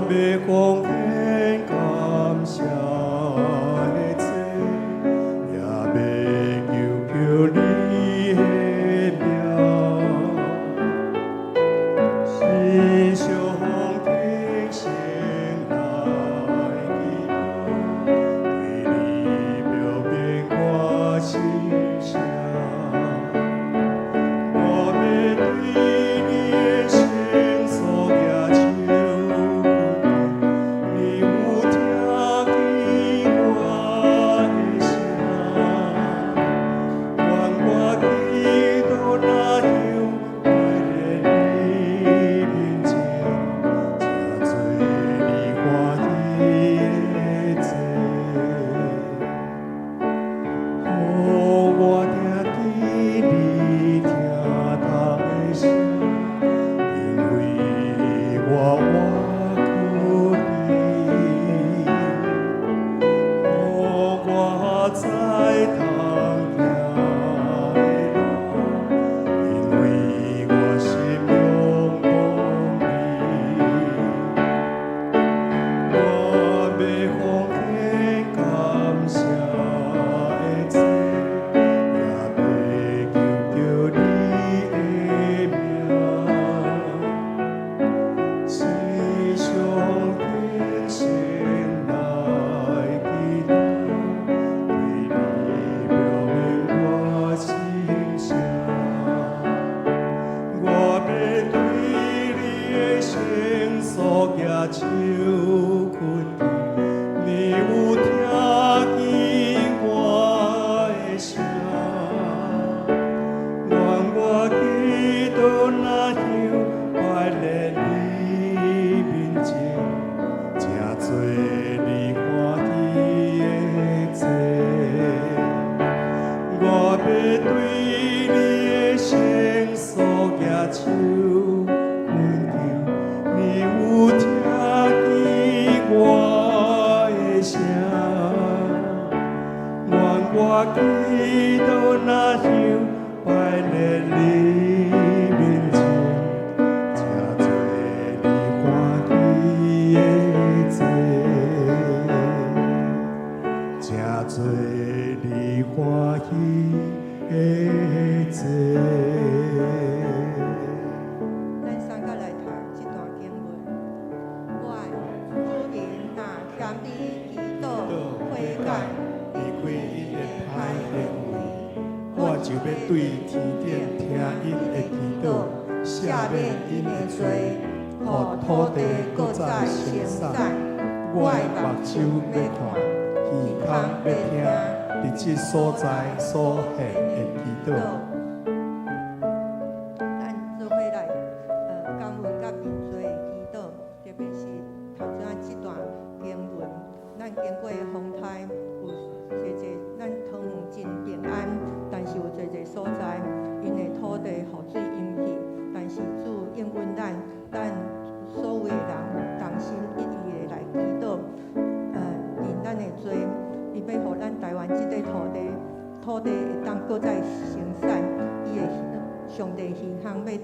要奉献感谢的罪，也要求求你的名，心上天性来祈祷，对你表明我心声。我要对你的心所举手不停，你有听见我的声？愿我祈祷那样快乐你面前，正做你欢喜的罪。我听见你听他的声，因为我苦你，我在当行的路，因为我心仰望你，我要奉献感谢的罪。也要求求你的名，心上天性来祈祷，对你表明我心声。我要对你的心所举手困定，你有听见我的声？愿我祈祷那样快乐你面前，正做你欢喜的罪。我要对你的心所举手困求，你有听见我的声？愿我祈祷那样快乐你面前，正做你欢喜的罪，正做你欢喜的罪。咱三甲来读一段经文。我的主人若嫌你祈祷悔改，离开因的歹行为，我就要对天顶听因的祈祷，赦免因的罪，互土地搁再生长。我的目睭要看，耳孔要听，伫即所在所现的祈祷。咱做伙来感恩甲面做的祈祷，特别是头先这段经文，咱经过风台有侪咱汤圆真平安，但是有侪所在，因的土地雨水淹去，但是主应允咱所有的人同心一意的来祈祷，认咱的罪，伊要互咱台湾这块土地会当搁再生产，伊的上帝希望要听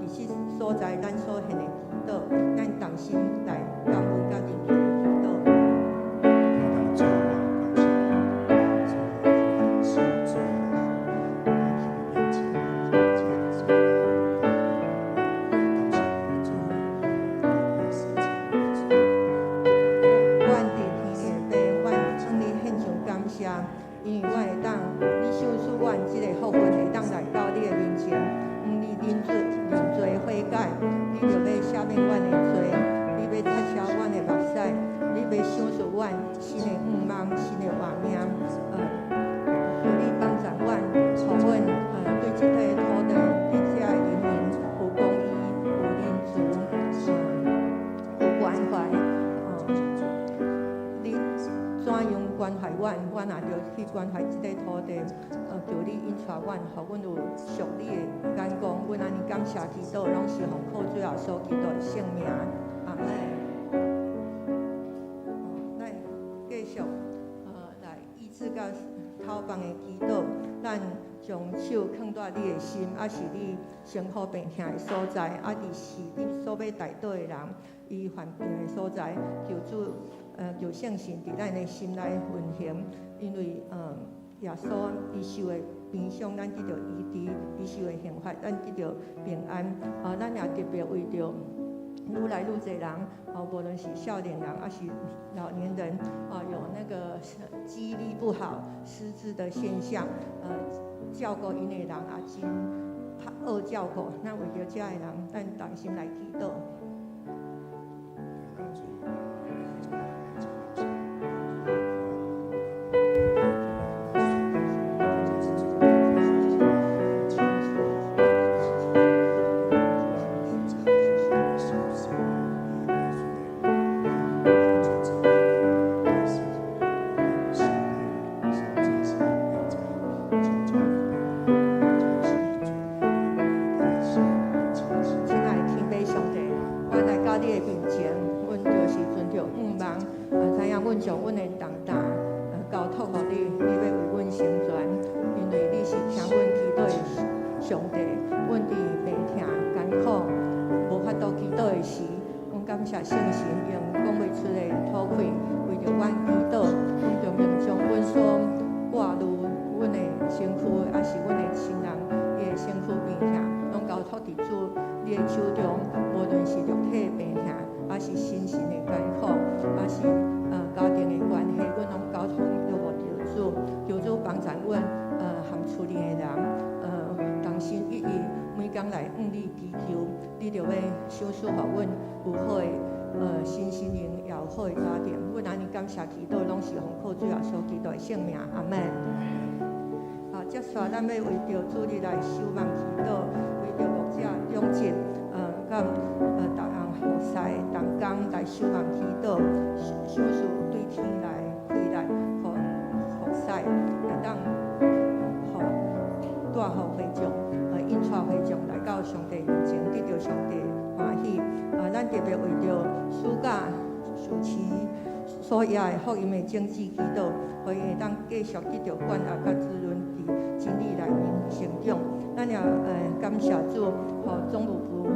伫即所在咱所献的祈祷，咱同心来感恩甲认罪祈祷。阮伫天的爸，阮向你献上感谢，因为我会当，你赏赐阮即个福分，会当来到你的面前，你认罪悔改，你就要赦免阮的罪，你要擦拭阮的目屎，你要赏赐阮新的愿望、新的画面，求你帮助阮，互阮对即块土地、对遮的人民有公义、有仁慈，有关怀。你怎样关怀阮，阮也着去关怀即块土地。求你引带阮，互阮有属你的眼光。阮安尼感谢祈祷，拢是奉靠最后所祈祷的圣名。阿门。咱继续来医治到头房的祈祷，咱将手放在你的心，是你辛苦病痛的所在，是你所要带倒的人，伊患病的所在，求主求圣神伫咱的心内运行，因为耶稣伊受的鞭伤，咱得到医治；伊受的刑罚，咱得到平安。咱也特别为着愈来愈侪人，无论是少年人还是老年人，有那个记忆力不好、失智的现象，照顾因的人真恶照顾。咱为着遮的人，咱同心来祈祷。谢圣神用讲袂出的吐气，为着阮祈祷，阮就命将阮所挂入阮的身躯，还是阮的亲人，伊的身躯病痛，拢交托伫主你的手中。无论是肉体病痛，还是心神的艰苦，还是家庭的关系，阮拢交托着着主，求主帮助阮含厝里的人，同心一意，每工来向你祈求，你就要赏赐予阮有好的身心灵，也有好的家庭。阮安尼感谢祈祷，拢是奉靠主耶稣基督的圣名，阿门。接续咱要为着主日来守望祈祷，为着牧者长节，甲逐项服侍，同工来守望祈祷，赏赐对天来开力，互服侍会当带互会众，引带会众来到上帝面前，得到上帝欢喜。咱特别为着暑假暑期所也的福音的政治祈祷，可以会当继续得到管辖甲滋润伫真理内面成长。咱也感谢主，互总务部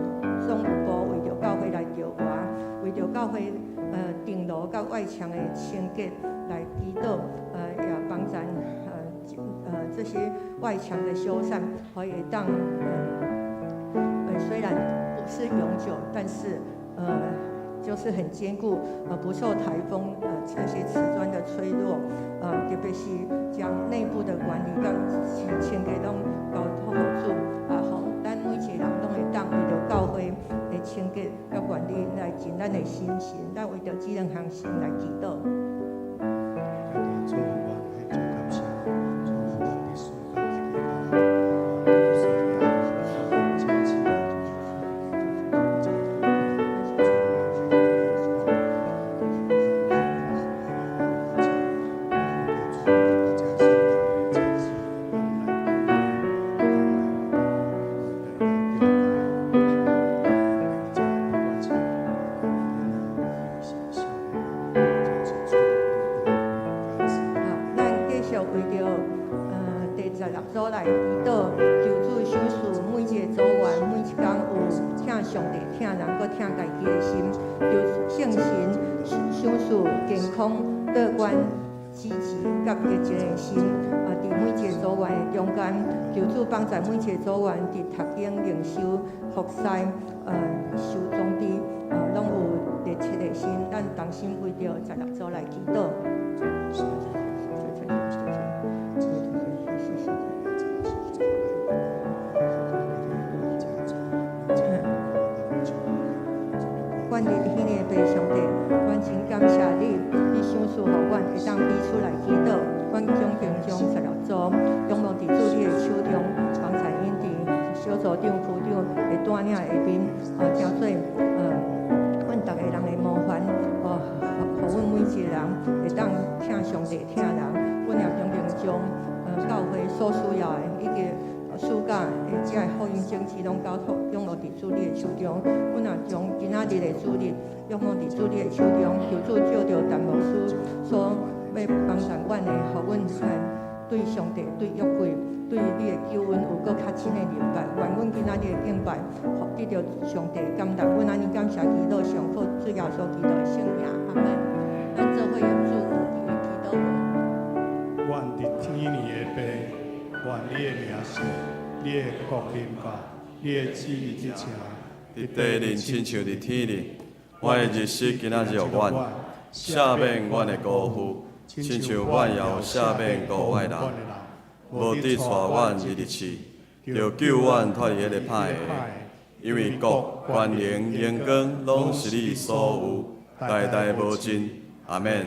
为着教会来调和，为着教会顶楼甲外墙的清洁来祈祷，也帮助这些外墙的修缮，可以当虽然不是永久，但是就是很坚固，不受台风这些瓷砖的吹落，特别是将内部的管理跟清洁拢交托互主，互咱每一个人拢会当为着教会的清洁甲管理来尽咱的心神，咱为着这两项事来祈祷。乐观、积极、甲热情的心，伫每一个组员的中间，求主帮助每一个组员伫读经、灵修、服侍、修宗旨，拢有热切的心。咱同心为着16组来祈祷。愿日迄个白上帝，阮真感谢你，你赏赐予阮会当彼此来祈祷。阮总共将16组仰望伫主你的手中，帮助因伫小组长、区长会带领下面，诚做阮逐个人的模范，互阮每一个人会当听上帝听人。阮也总共将教会所需要的一个暑假的这个福音政治拢交托仰望伫主你的手中。阮也将今仔日的主日仰望伫主你的手中，求主照着陈牧师所要帮助阮的，互阮对上帝、对约柜、对你的救恩有搁较深的明白。愿阮今仔日的敬拜，得到上帝感动。阮安尼感谢祈祷，上靠主耶稣基督的圣名，阿门。咱做伙用祝福因为祈祷文。愿伫天年的爸，愿你的名是，你的国临到，你的旨意一成，伫地人亲像伫天里。我的日食今仔日有阮，赦免阮的辜负，亲像阮也有赦免辜我的人。无伫带阮入日市，就救阮脱离迄个歹的。因为国、权能、荣光，拢是你所有，代代无尽。阿免。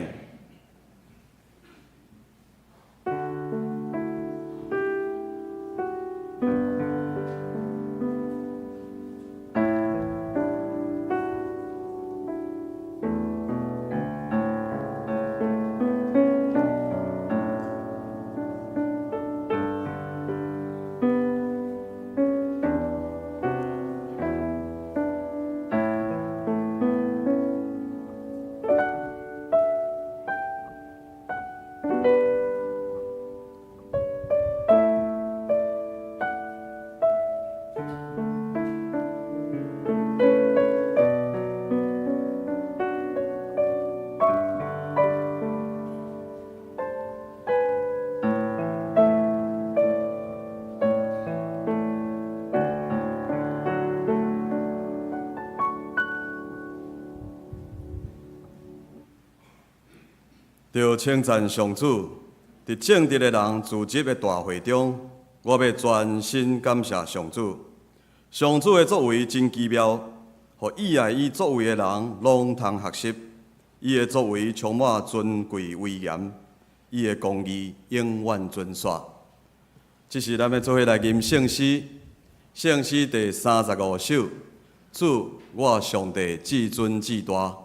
着称赞上主，伫正直的人聚集的大会中，我要全心感谢上主。上主的作为真奇妙，互喜爱伊作为的人拢通学习。伊的作为充满尊贵威严，伊的公义永远存续。这是咱要做伙来吟圣诗，圣诗第35首。主，我上帝至尊至大，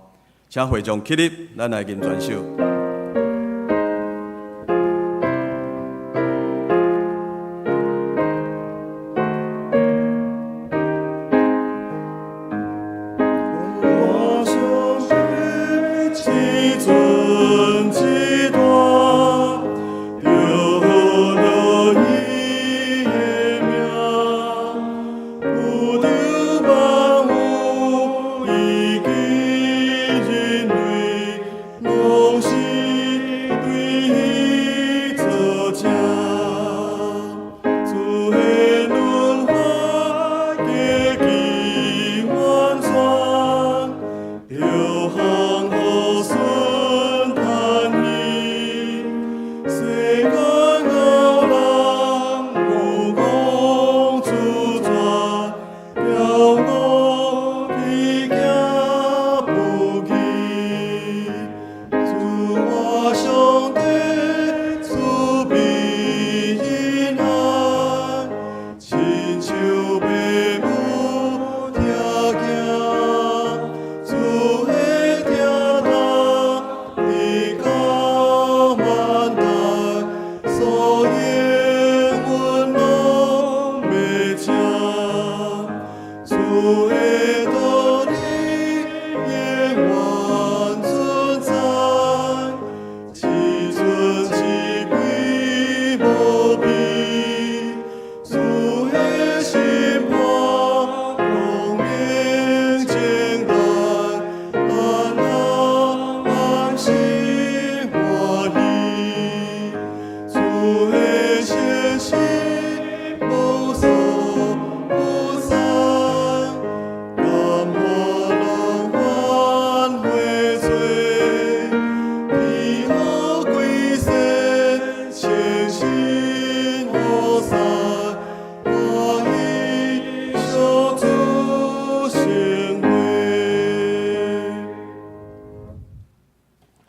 请会众起立，咱来吟全首。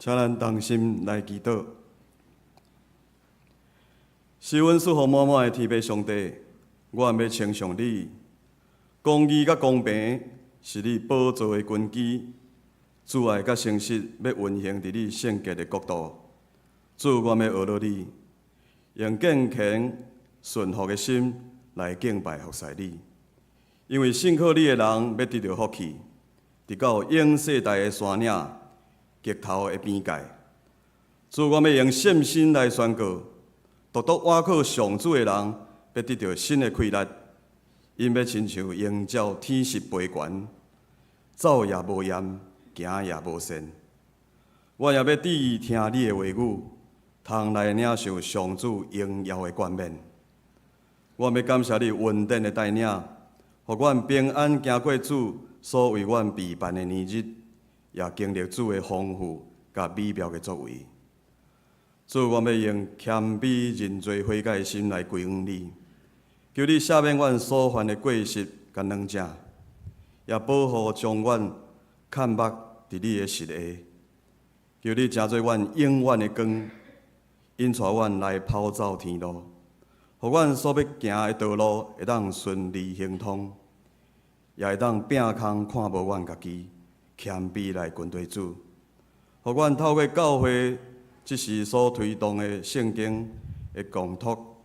请咱同心来祈祷。是阮赐予满满的天父上帝，我要称颂你。公义甲公平是你宝座的根基，主爱甲诚实要运行伫你圣洁的国度。主，我要学了你，用健强顺服的心来敬拜服侍你。因为信靠你的人要得到福气，直到永世代的山岭、极头的边界。主，我要用信心来宣告，独独倚靠上主的人，要得到新的气力，因要亲像鹰鸟天势飞悬，走也无厌，行也无闲。我也要注意听你的话语，通来领受上主荣耀的冠冕。我要感谢你稳定的带领，互阮平安行过主所为阮备办的年日，也经历主的丰富甲美妙的作为。主，我要用谦卑认罪悔改的心来归向你，求你赦免阮所犯的过失甲软正，也保护将阮看目伫你的实下。求你成做阮永远的光，引带阮来跑走天路，互阮所要行的道路会当顺利行通，也会当摒空看无阮家己，谦卑来跟对主，互阮透过教会即时所推动的圣经的讲托，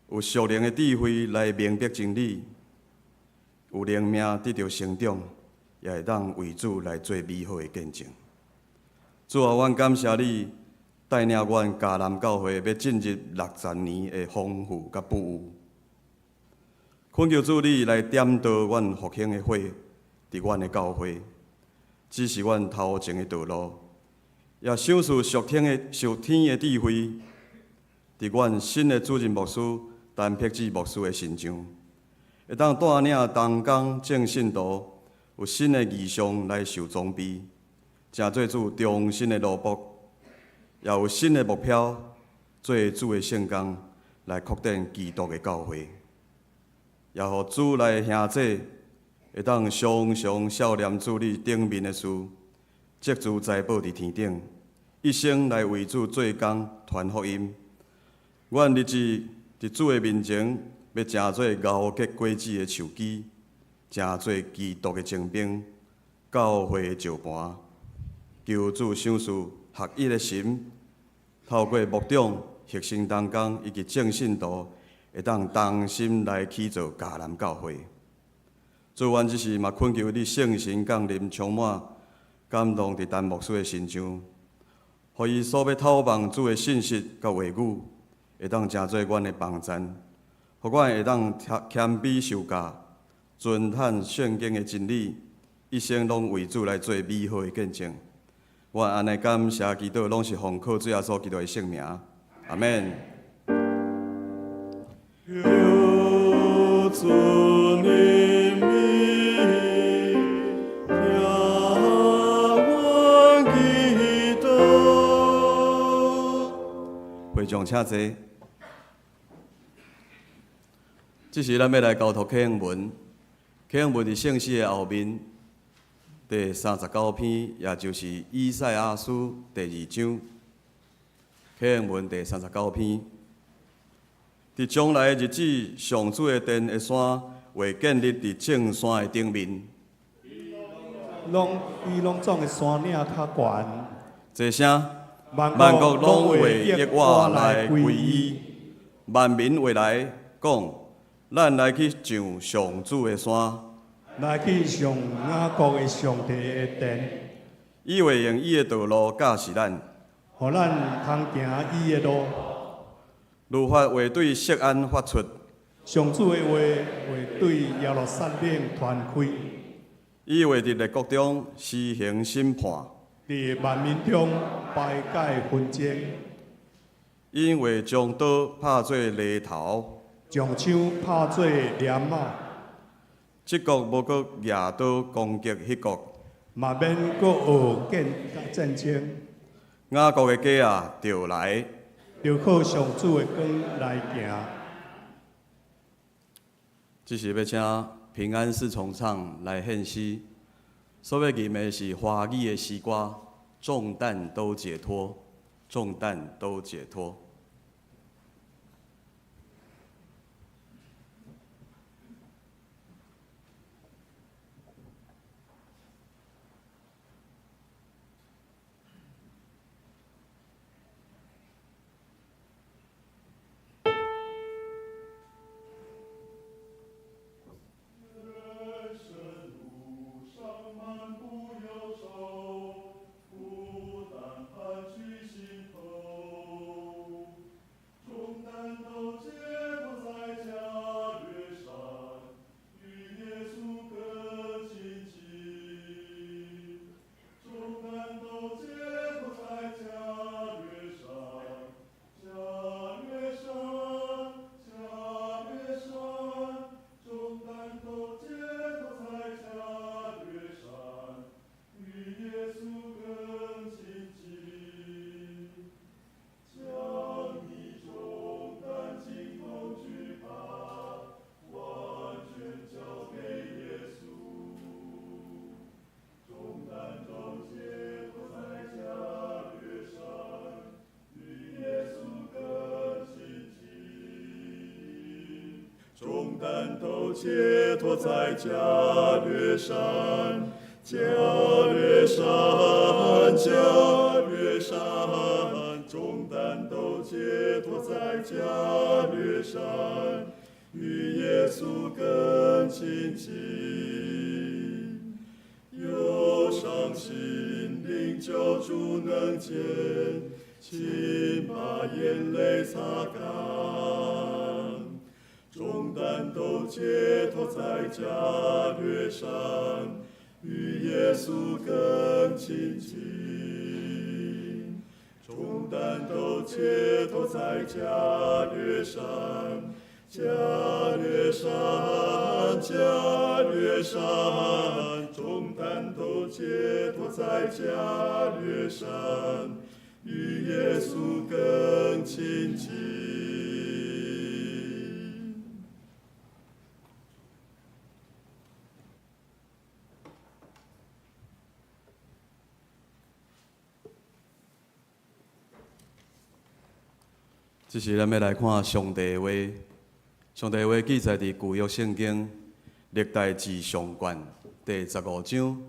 有属灵的智慧来明白真理，有灵命得到成长，也会当为主来做美好的见证。主啊，阮感谢你带领阮迦南教会要进入60年的丰富甲富有。恳求主你来点导阮复兴的火，伫阮的教会，指示阮头前的道路，也赏赐属天的智慧，伫阮新的主任牧师陈柏志牧师的身上，会当带领同工正信徒有新的异象来受装备。成做主忠心的奴仆，也有新的目标，做主的圣工来扩展基督的教会，也互主来兄弟会当常常笑念主你顶面的事，积资财宝伫天顶，一生来为主做工传福音。阮日子伫主的面前，要成做熬结果子的树枝，成做基督的精兵，教会的石盘。求主赏赐合一的心，透过牧长、核心同工以及正信徒，会当同心来起造迦南教会。主，阮只是嘛恳求你圣神降临，充满感动伫陈牧师的身上，互伊所要透放主的信息甲话语，会当成做阮的帮赞，互阮会当谦卑受教，遵探圣经的真理，一生拢为主来做美好的见证。我安尼感谢基督，拢是奉靠主耶稣基督的圣名，阿免。主你名，听我祈祷。会众请坐。这时咱要来交托启文，启文伫圣诗的后面。第39篇，也就是以赛亚书第2章，启文第39篇。伫将来的日子，上主的殿的山会建立伫正山的顶面。伊拢总的山岭较悬。这声，万国拢会约我来归依，万民会来讲，咱来去上上主的山。来去上雅各的上帝的殿，伊会用伊的道路教示咱，互咱通行伊的路。律法会对锡安发出，上主的话会对耶路撒冷传开。伊会伫列国中施行审判，伫万民中排解纷争。因会将刀拍做犁头，将枪拍做镰仔。这国无搁举刀攻击迄国，嘛免搁学建战争。雅各的家啊，就来，就靠上主的光来行。这是要请平安四重唱来献诗，所要吟的是华语的诗歌，重担都解脱，重担都解脱。解脱在加略山，加略山，加略山，重担都解脱在加略山，与耶稣更亲近。忧伤心灵救主能见，请把眼泪擦干。重担都解脱在加略山，与耶稣更亲近。重担都解脱在加略山，加略山，加略山，重担都解脱在加略山，与耶稣更亲近。这是咱要来看上帝的话。上帝的话记载伫旧约圣经历代志上卷第15章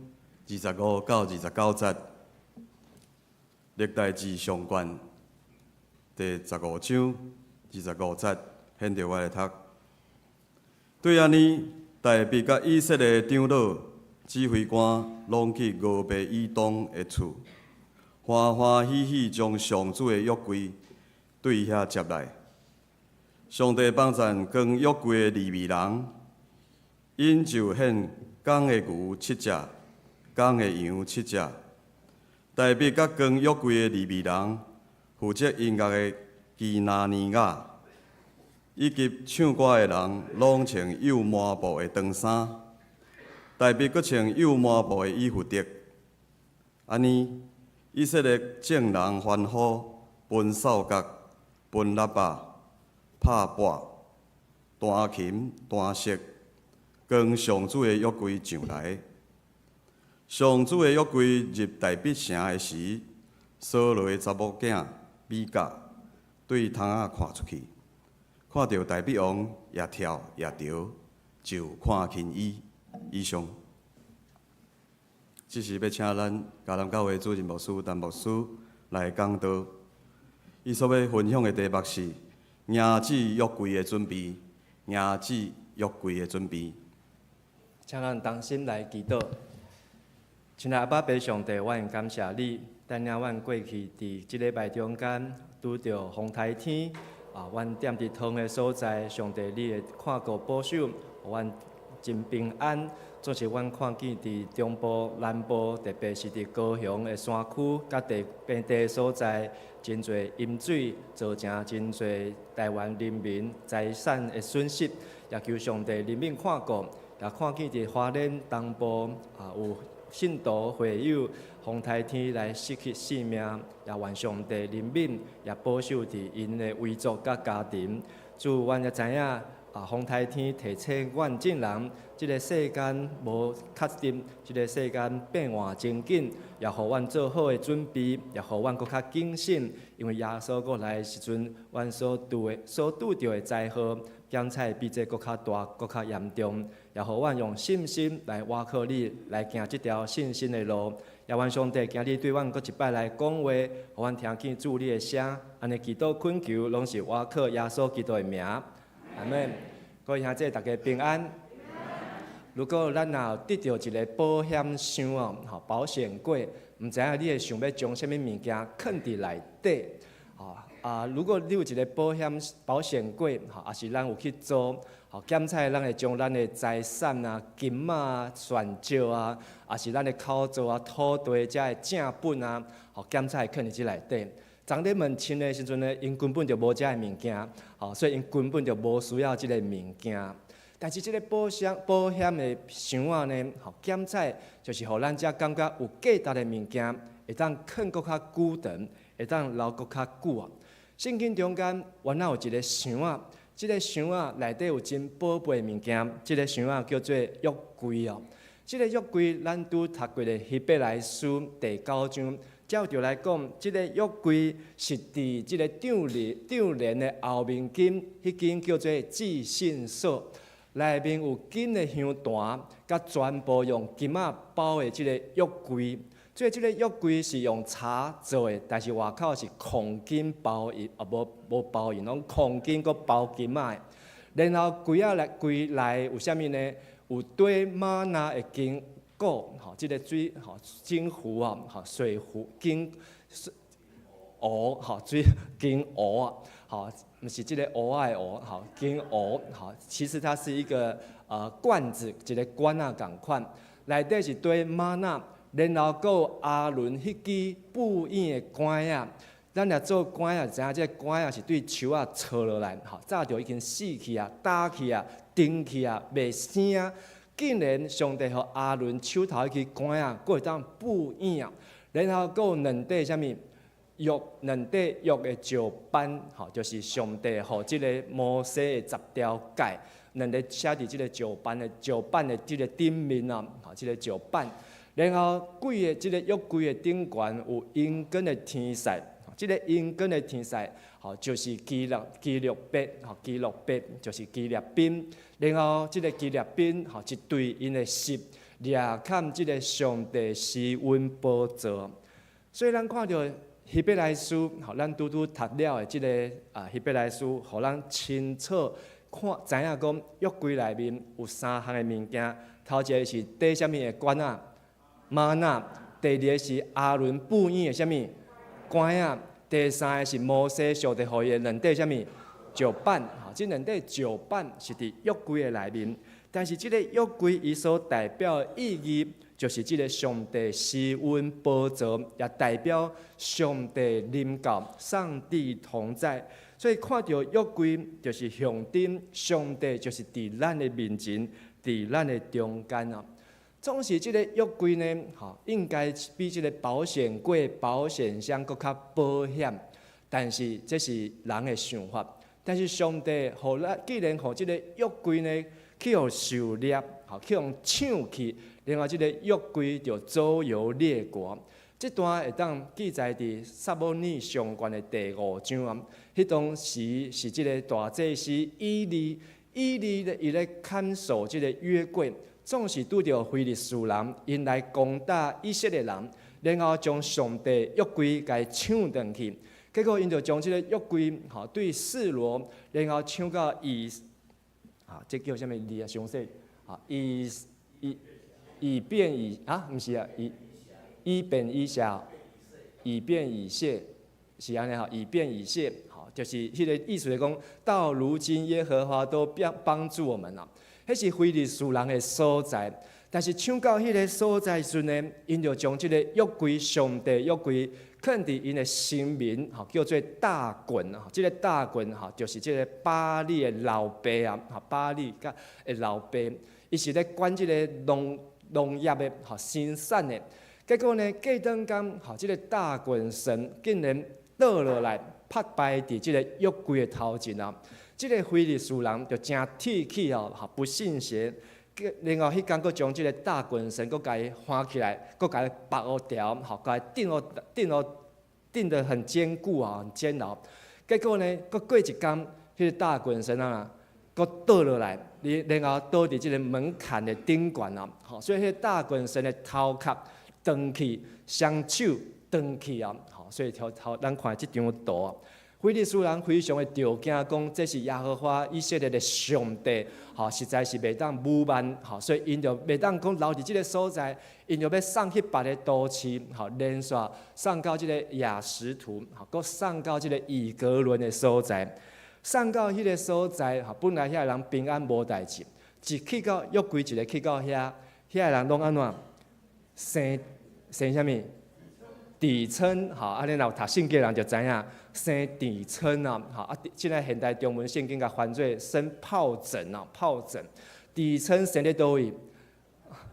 25到29节。历代志上卷第15章25节，现着我来读。对安尼，大卫甲以色列长老、指挥官拢去俄别以东的厝，欢欢喜喜将上主的约柜对遐接来。上帝帮赞扛约柜的利未人，因就献公的牛7只，公的羊7只。大卫甲扛约柜的利未人，负责音乐的基拿尼亚，以及唱歌的人，拢穿幼麻布的长衫。大卫阁穿幼麻布的衣服得。安尼，以色列众人欢呼，分扫角。分喇叭、拍钹、弹琴、弹瑟，跟上主的约柜上来。上主的约柜入大必城的时，扫罗的查某囝米甲对窗仔看出去，看到大必王也跳也摇，就看轻伊。以上，这是要请咱嘉南教会主任牧师陈牧师来讲道。伊所要分享的题目是“迎子约柜的准备”，迎子约柜的准备。请咱同心来祈祷。亲爱的阿爸爸上帝，阮感谢你，带领阮过去伫即礼拜中间，拄着风台天，阮踮伫汤的所在，上帝你的看顾保守，互阮真平安。总是阮看见伫中部、南部，特别是伫高雄的山区、甲地边地所在，真侪淹水，造成真侪台湾人民财产的损失。也求上帝怜悯看顾，也看见伫花莲东部有信徒会友风台天来失去性命，也愿上帝怜悯，也保守伫因的遗族甲家庭。主，阮也知影。风台天提醒阮众人，即个世间无确定，即个世间变换真紧，也互阮做好的准备，也互阮搁较谨慎，因为耶稣过来的时阵，阮所拄着的灾祸，检测比这搁较大、搁较严重，也互阮用信心来倚靠你，来行即条信心的路。也愿上帝今日对阮搁一摆来讲话，互阮听见主你的声，安尼祈祷恳求，拢是倚靠耶稣基督的名。阿门。各位兄弟，大家平安。如果咱若得到一个保险箱哦，保险柜，毋知影你会想要将什么物件藏伫内底？如果你有一个保险柜，也是咱有去做，检测咱会将咱的财产啊、金啊、选照啊，也是咱的口座啊、土地遮的正本啊，检测会藏伫即内底。当你问清的时阵呢，因根本就无遮个物件，所以因根本就无需要即个物件。但是即个保险的箱仔呢，检测就是互咱遮感觉有价值的物件，会当藏搁较久长，会当留搁较久啊。圣经中间原来有一个箱仔，即个箱仔内底有真宝贝的物件，即个箱仔叫做约柜哦。即个约柜，咱拄读过的希伯来书第9章。照着来讲，即个约柜是伫即个帐帘的后面间，迄间叫做至圣所。内面有金的香坛，甲全部用金仔包的即个约柜。所以即个约柜是用茶做的，但是外口是黄金包银，无包银，拢黄金佮包金仔的。然后柜内有啥物呢？有堆玛纳的金果，即个水金湖啊，水湖金鹅，水金鹅啊，不是即个鹅仔的鹅，金鹅，其实它是一个罐子，一个罐仔共款，内底是堆玛纳。然后还有阿伦迄支布影的管仔，咱若做管仔，知影即个管仔是对树仔插落来，早就已经死去啊、打去啊、钉去啊、袂生啊。竟然上帝互阿伦手头迄支管仔，佫会当布影，然后佫有两块啥物两块约的石板，就是上帝互即个摩西的10条诫，两个写伫即个石板的即个顶面啊，即个石板。然后柜的即个约柜的顶悬有银根的天使，即个银根的天使，就是基律伯，就是基律宾。然后即个基律宾，一对因的膝掠砍即个上帝施恩宝座。所以咱看到希伯来书，咱拄读了的即个希伯来书，互咱清楚知影讲约柜内面有3项的物件，头一个是缀啥物的管仔。玛纳，第二个是阿伦布影的啥物管仔，第三个是摩西上帝互伊的两块啥物石板，即两块石板是伫约柜的内面，但是即个约柜伊所代表的意义，就是即个上帝施恩宝座，也代表上帝临到，上帝同在。所以看到约柜，就是象征上帝就是伫咱的面前，伫咱的中间啊。总是即个约柜呢，应该比即个保险柜、保险箱搁较保险，但是这是人的想法。但是上帝互咱，既然互即个约柜呢，去互受掠，去互抢去，然后即个约柜就周游列国。这段会当记载伫撒母耳上卷的第5章啊。迄当时是即个大祭司以利咧，伊咧看守即个约柜。总是拄着非利士人，因来攻打以色列人，然后将上帝约柜甲伊抢转去。结果因就将即个约柜，对示罗，然后抢到这叫啥物字啊？详细以便毋是啊，以便以下，以便以谢，是安尼以便以谢，就是迄个意思，是讲到如今耶和华都帮助我们了。迄是非利士人的所在，但是抢到迄个所在时呢，因就将即个约柜、上帝约柜放伫因的神明，叫做大袞。即个大袞就是即个巴利的老爸啊，巴利甲的老爸，伊是咧管即个农业的生产的。结果呢，过当间，即个大袞神竟然倒落来，拍败伫即个约柜的头前啊！即个非利士人就真铁气不信邪，然后迄天佫将即个大袞神佫甲伊翻起来，佫甲伊绑好条，甲伊钉得很坚固很坚牢。结果呢，佫过一天，迄个大袞神佫倒落来，然后倒伫即个门槛的顶悬啊！所以迄个大袞神的头壳断去，双手断去啊！所以咱看即张图啊。非利士人非常的着惊，讲这是耶和华以色列的上帝，实在是袂当侮慢，所以因就袂当讲留伫即个所在，因就要送去别个都市，连续送到即个亚实图，佮送到即个以格伦的所在，送到迄个所在，本来遐人平安无代志，一去到约柜，一个去到遐人拢安怎生啥物？地称，安尼若有读圣经人就知影，生地称现在现代中文圣经甲翻做生疱疹疱疹，地称生咧倒位？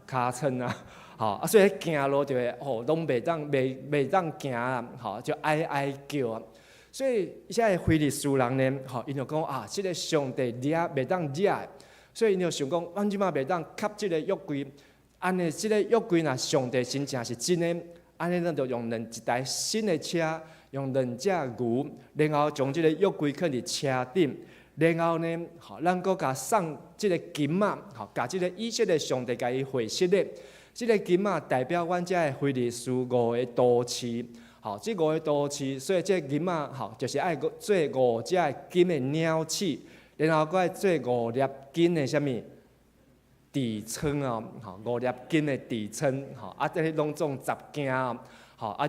尻川所以行路就会拢袂当行啊，就哀叫啊。所以现在非利士人呢，因就讲即个上帝袂当惹，所以因就想讲，阮即马袂当吸即个约柜，安尼即个约柜若上帝真正是真诶。安尼咱就用一台新的车，用2只牛，然后将即个约柜放伫车顶，然后呢，咱搁甲送即个金仔，甲即个以色列上帝甲伊会识咧。即个金仔代表阮遮的非利士5个都市，即5个都市，所以即个金仔就是爱做5只金的鸟翅，然后搁爱做5粒金的啥物地撑啊，5粒金的地撑，这些拢总10件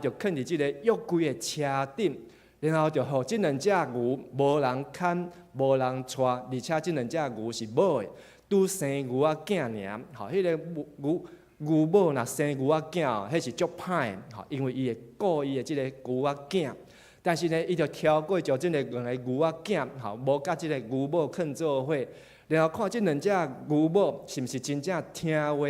就放伫即个约柜的车顶。然后就互即2只牛无人牵、无人带，而且即2只牛是母的，拄生牛仔囝尔。迄个牛母若生牛仔囝，迄是足歹的，因为伊会顾伊的即个牛仔囝。但是呢，伊就挑过将即个2个牛仔囝，无甲即个牛母囥做伙，然后看即2只牛母是毋是真正听话。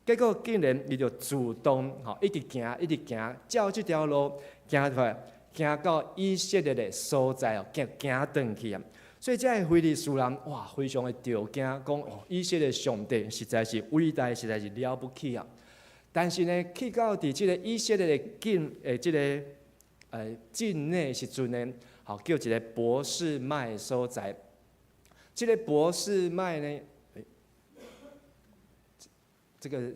结果竟然伊就主动一直行，照即条路行出来。行到以色列的所在行转去啊！所以这个非利士人哇，非常的着惊，讲以色列上帝实在是伟大，实在是了不起啊！但是呢，去到伫即个以色列的境内时阵呢，叫一个伯示麦所在。这个伯示麦呢，这个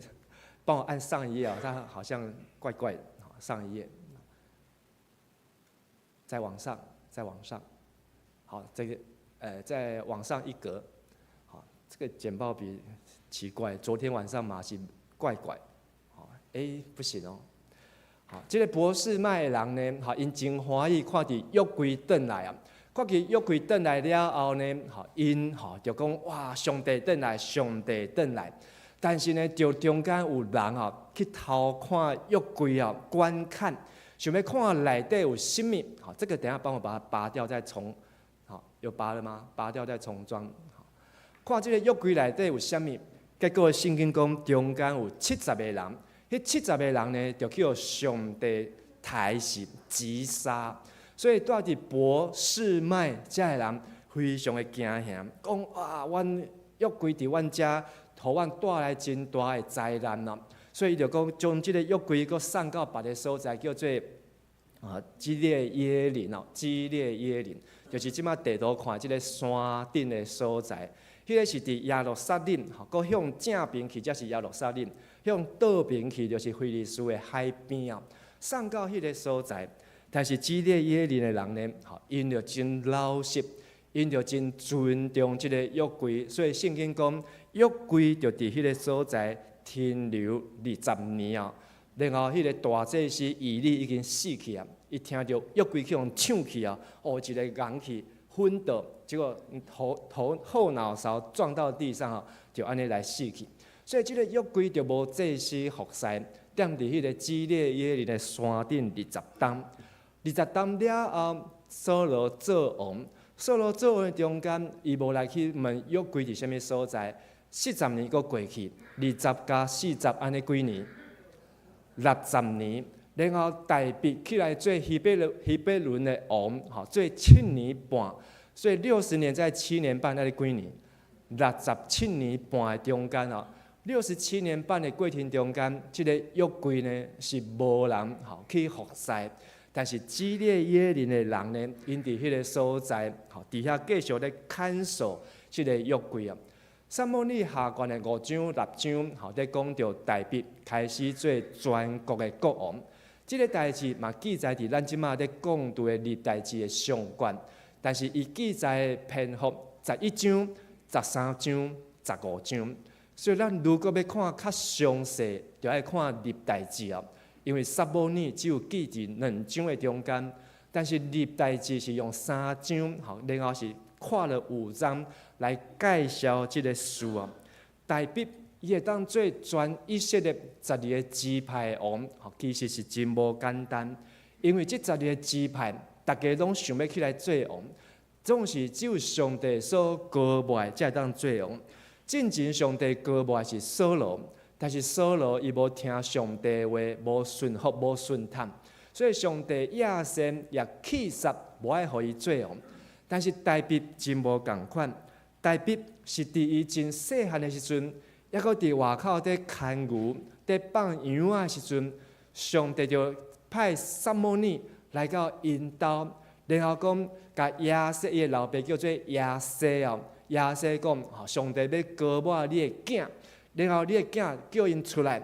帮我按上一页啊，它好像怪怪的，上一页。再往上，好，这个再往上一格，好，这个简报比奇怪，昨天晚上嘛是怪，好，不行哦，好，这个伯示麦的人呢，好，因真欢喜看伫约柜转来啊，看见约柜转来了后呢，好，因就讲哇，上帝转来，但是呢，就中间有人去偷看约柜观看。想要看内底有什么？好，这个等一下帮我把它拔掉再重。好，有拔了吗？拔掉再重装。好，看这个约柜内底有什么？结果圣经讲中间有70个人，迄70个人呢，就叫上帝抬死击杀。所以住伫伯示麦遮个人非常的惊吓，讲哇，阮约柜伫阮遮，互阮带来真大的灾难啊！所以就讲将即个约柜搁送到别个所在，叫做基列耶林基列耶林，就是即马地图看即个山顶的所在。迄个是伫耶路撒冷，搁向正边去，则是耶路撒冷；向倒边去，就是非利士的海边送到迄个所在。但是基列耶林的人呢，因着真老实，因着真尊重即个约柜，所以圣经讲约柜就伫迄个所在。停留20年啊，然后迄个大祭司以利已经死去啊，伊听到约柜去互抢去啊，一个人去昏倒，结果头后脑勺撞到地上就安尼来死去。所以即个约柜就无祭司服侍，踮伫迄个基列耶林的山顶20冬。20冬了后，扫罗做王。扫罗做王中间，伊无来去问约柜伫啥物所在。40年搁过去，20加40安尼几年，60年。然后大卫起来做希伯伦的王，做7年半，所以60年在7年半，安尼几年？67年半的中间67年半的过程中间，这个约柜呢是无人去服侍，但是基列耶林的人呢，因伫迄个所在，伫遐继续咧看守这个约柜啊。撒母耳下卷的5章、6章，在讲到大卫开始做全国的国王。这个代志嘛记载伫咱即马咧讲到的历代志的上卷，但是伊记载的篇幅11章、13章、15章，所以咱如果要看较详细，就要看历代志啊。因为撒母耳只有记伫2章的中间，但是历代志是用3章，然后是跨了5章。来介绍即个事啊，大卫伊会当做全以色列12个支派的王，其实是真无简单，因为这12个支派，大家拢想要起来做王，总是只有上帝所高抹才会当做王。进前上帝高抹是扫罗，但是扫罗伊无听上帝的话，无顺服，无顺坦，所以上帝亚先也气煞，无爱互伊做王。但是大卫真无共款。大卫是伫伊真细汉的时阵，抑阁伫外口伫牵牛、伫放羊的时阵，上帝就派撒母耳来到因兜，然后讲，甲亚瑟伊的老爸叫做亚瑟哦，亚瑟讲，上帝要高抹你的囝，然后你的囝叫因出来，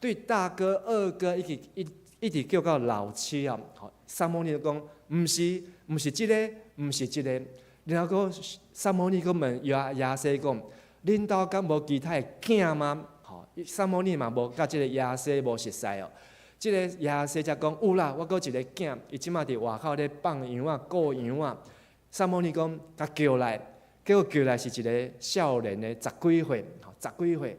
对大哥、二哥一直叫到老七啊。撒母耳就讲，毋是即个，毋是即个。然后个撒母耳个问亚瑟讲，恁兜敢无其他的囝吗？撒母耳嘛无甲即个亚瑟无熟识哦。即个亚瑟才讲有啦，我阁一个囝，伊即马伫外口咧放羊啊、顾羊啊。撒母耳讲，甲叫来，结果叫来是一个少年的10几岁，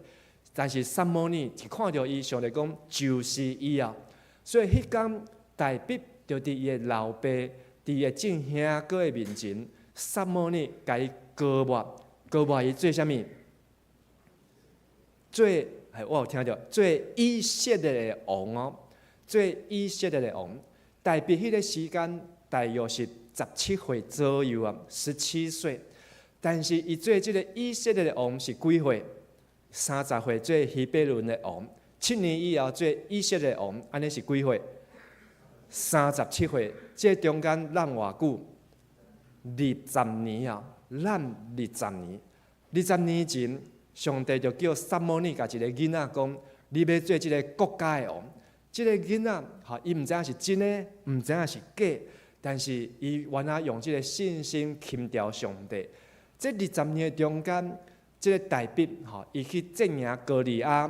但是撒母耳一看到伊，上来讲就是伊啊。所以迄天大笔就伫伊的老爸、伫伊的正兄哥的面前，撒母耳甲伊高抹伊做啥物？我有听到做以色列的王哦。做以色列的王，大笔迄个时间大约是17岁左右啊，17岁。但是伊做即个以色列的王是几岁？30岁做希伯伦的王，7年以后做以色列的王，安尼是几岁？37岁。这中间咱偌久？20年啊，咱20年。20年前，上帝就叫撒母耳甲一个囡仔讲：你要做即个国家的王。即个囡仔，伊毋知影是真诶，毋知影是假，但是伊原来用即个信心钦调上帝。这20年中间，即个大笔，伊去镇压歌利亚，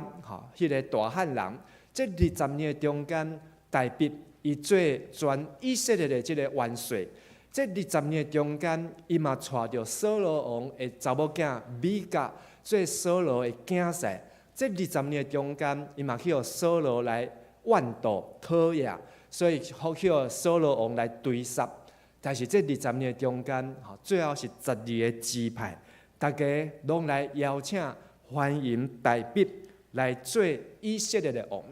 迄个大汉人。这20年中间，大笔伊做全以色列的即个元帅。这20年中间，伊嘛带着扫罗王的查某囝米甲做扫罗的囝婿。这20年中间，伊嘛去互扫罗来万度讨厌，所以好叫扫罗王来追杀。但是这20年中间，最后是12个支派，大家拢来邀请欢迎大笔来做以色列的王。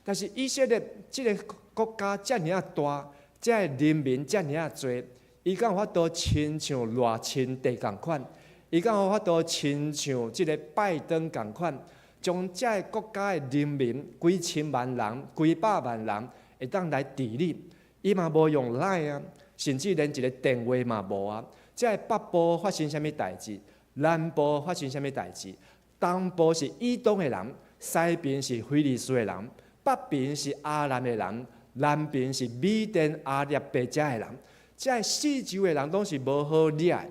但是以色列这个国家遮尔大，这个人民遮尔多，伊敢有法度亲像热清地共款？伊敢有法度亲像这个拜登共款？将这个国家的人民几千万人、几百万人会当来治理，伊嘛无用赖啊，甚至连一个电话嘛无啊。这个北部发生啥物代志，南部发生啥物代志，东部是以东的人，西边是非利士的人，北边是阿兰的人，南边是米甸、阿列伯遮的人。这个四周的人拢是无好掠的，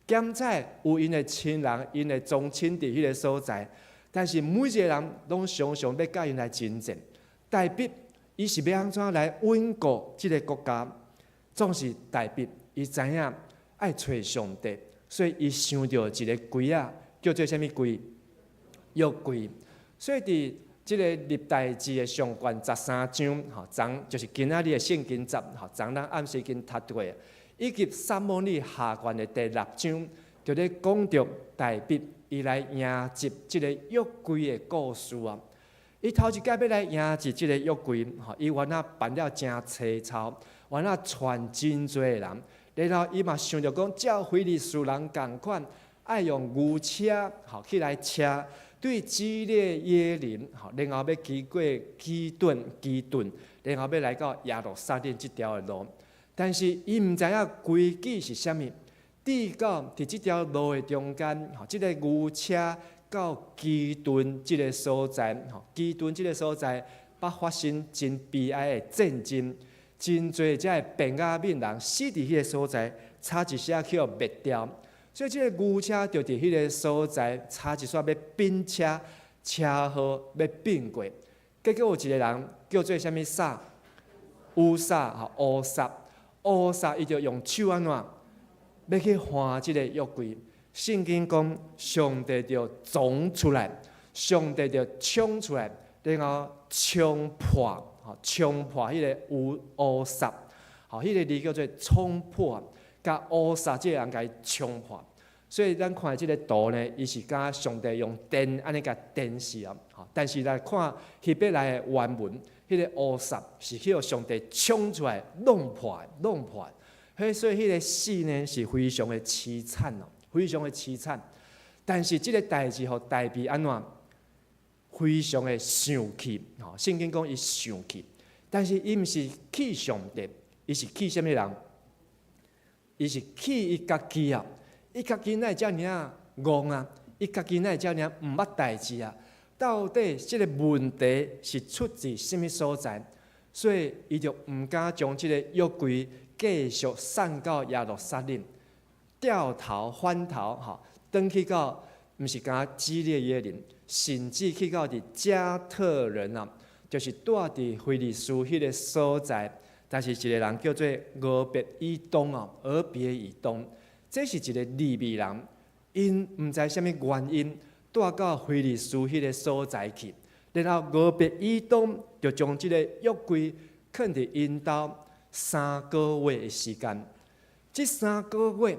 检采有因的亲人、因的宗亲伫迄个所在。但是每一个人拢常常要甲因来争战，大笔伊是要安怎来稳固即个国家？总是大笔伊知影爱找上帝，所以伊想到一个柜啊，叫做啥物柜？约柜。所以伫即个历代志的上卷13章，昨就是今仔日的圣经节，昨咱暗时已经读过，以及撒母耳下卷的第6章，就咧讲到大笔。伊来迎接即个约柜的故事啊！伊头一届要来迎接即个约柜，伊原来办了真粗糙，原来传真多人，然后伊嘛想着讲，照非利士人共款，爱用牛车去来车对基列耶林，然后要经过基顿，然后要来到耶路撒冷即条的路，但是伊毋知影规矩是啥物。伫即条路的中间，即个牛车到基顿即个所在，基顿即个所在，捌发生真悲哀的战争，真侪遮个便雅悯人死伫迄个所在，差一些去灭掉。所以即个牛车就伫迄个所在，差一煞要并车，车号要并过。结果有一个人叫做啥物撒？乌撒，乌撒伊就用手安怎？要去换即个约柜，圣经讲上帝就冲出来，上帝就冲出来，然后冲破迄个乌撒，迄个字叫做冲破，甲乌撒即个人甲伊冲破。所以咱看即个图呢，伊是甲上帝用电安尼甲电死啊。但是来看希伯来的原文，迄个乌撒是迄个上帝冲出来弄破。所以迄个死呢是非常的凄惨哦，非常的凄惨。但是即个代志互大笔安怎？非常的生气，圣经讲伊生气，但是伊毋是气上帝，伊是气啥物人？伊是气伊家己啊，伊家己哪会遮尔戆啊？伊家己哪会遮尔毋捌代志啊？到底即个问题是出自什么所在？所以伊就毋敢将即个约柜继续送到耶路撒冷，掉头反头吼，转去到毋是敢基列耶林，甚至去到伫加特人啊，就是住伫菲利斯迄个所在。但是一个人叫做俄别以东啊，俄别以东，这是一个利未人，因毋知虾米原因，住到菲利斯迄个所在去。然后俄别以东就将即个约柜放伫因兜3个月的时间。即3个月，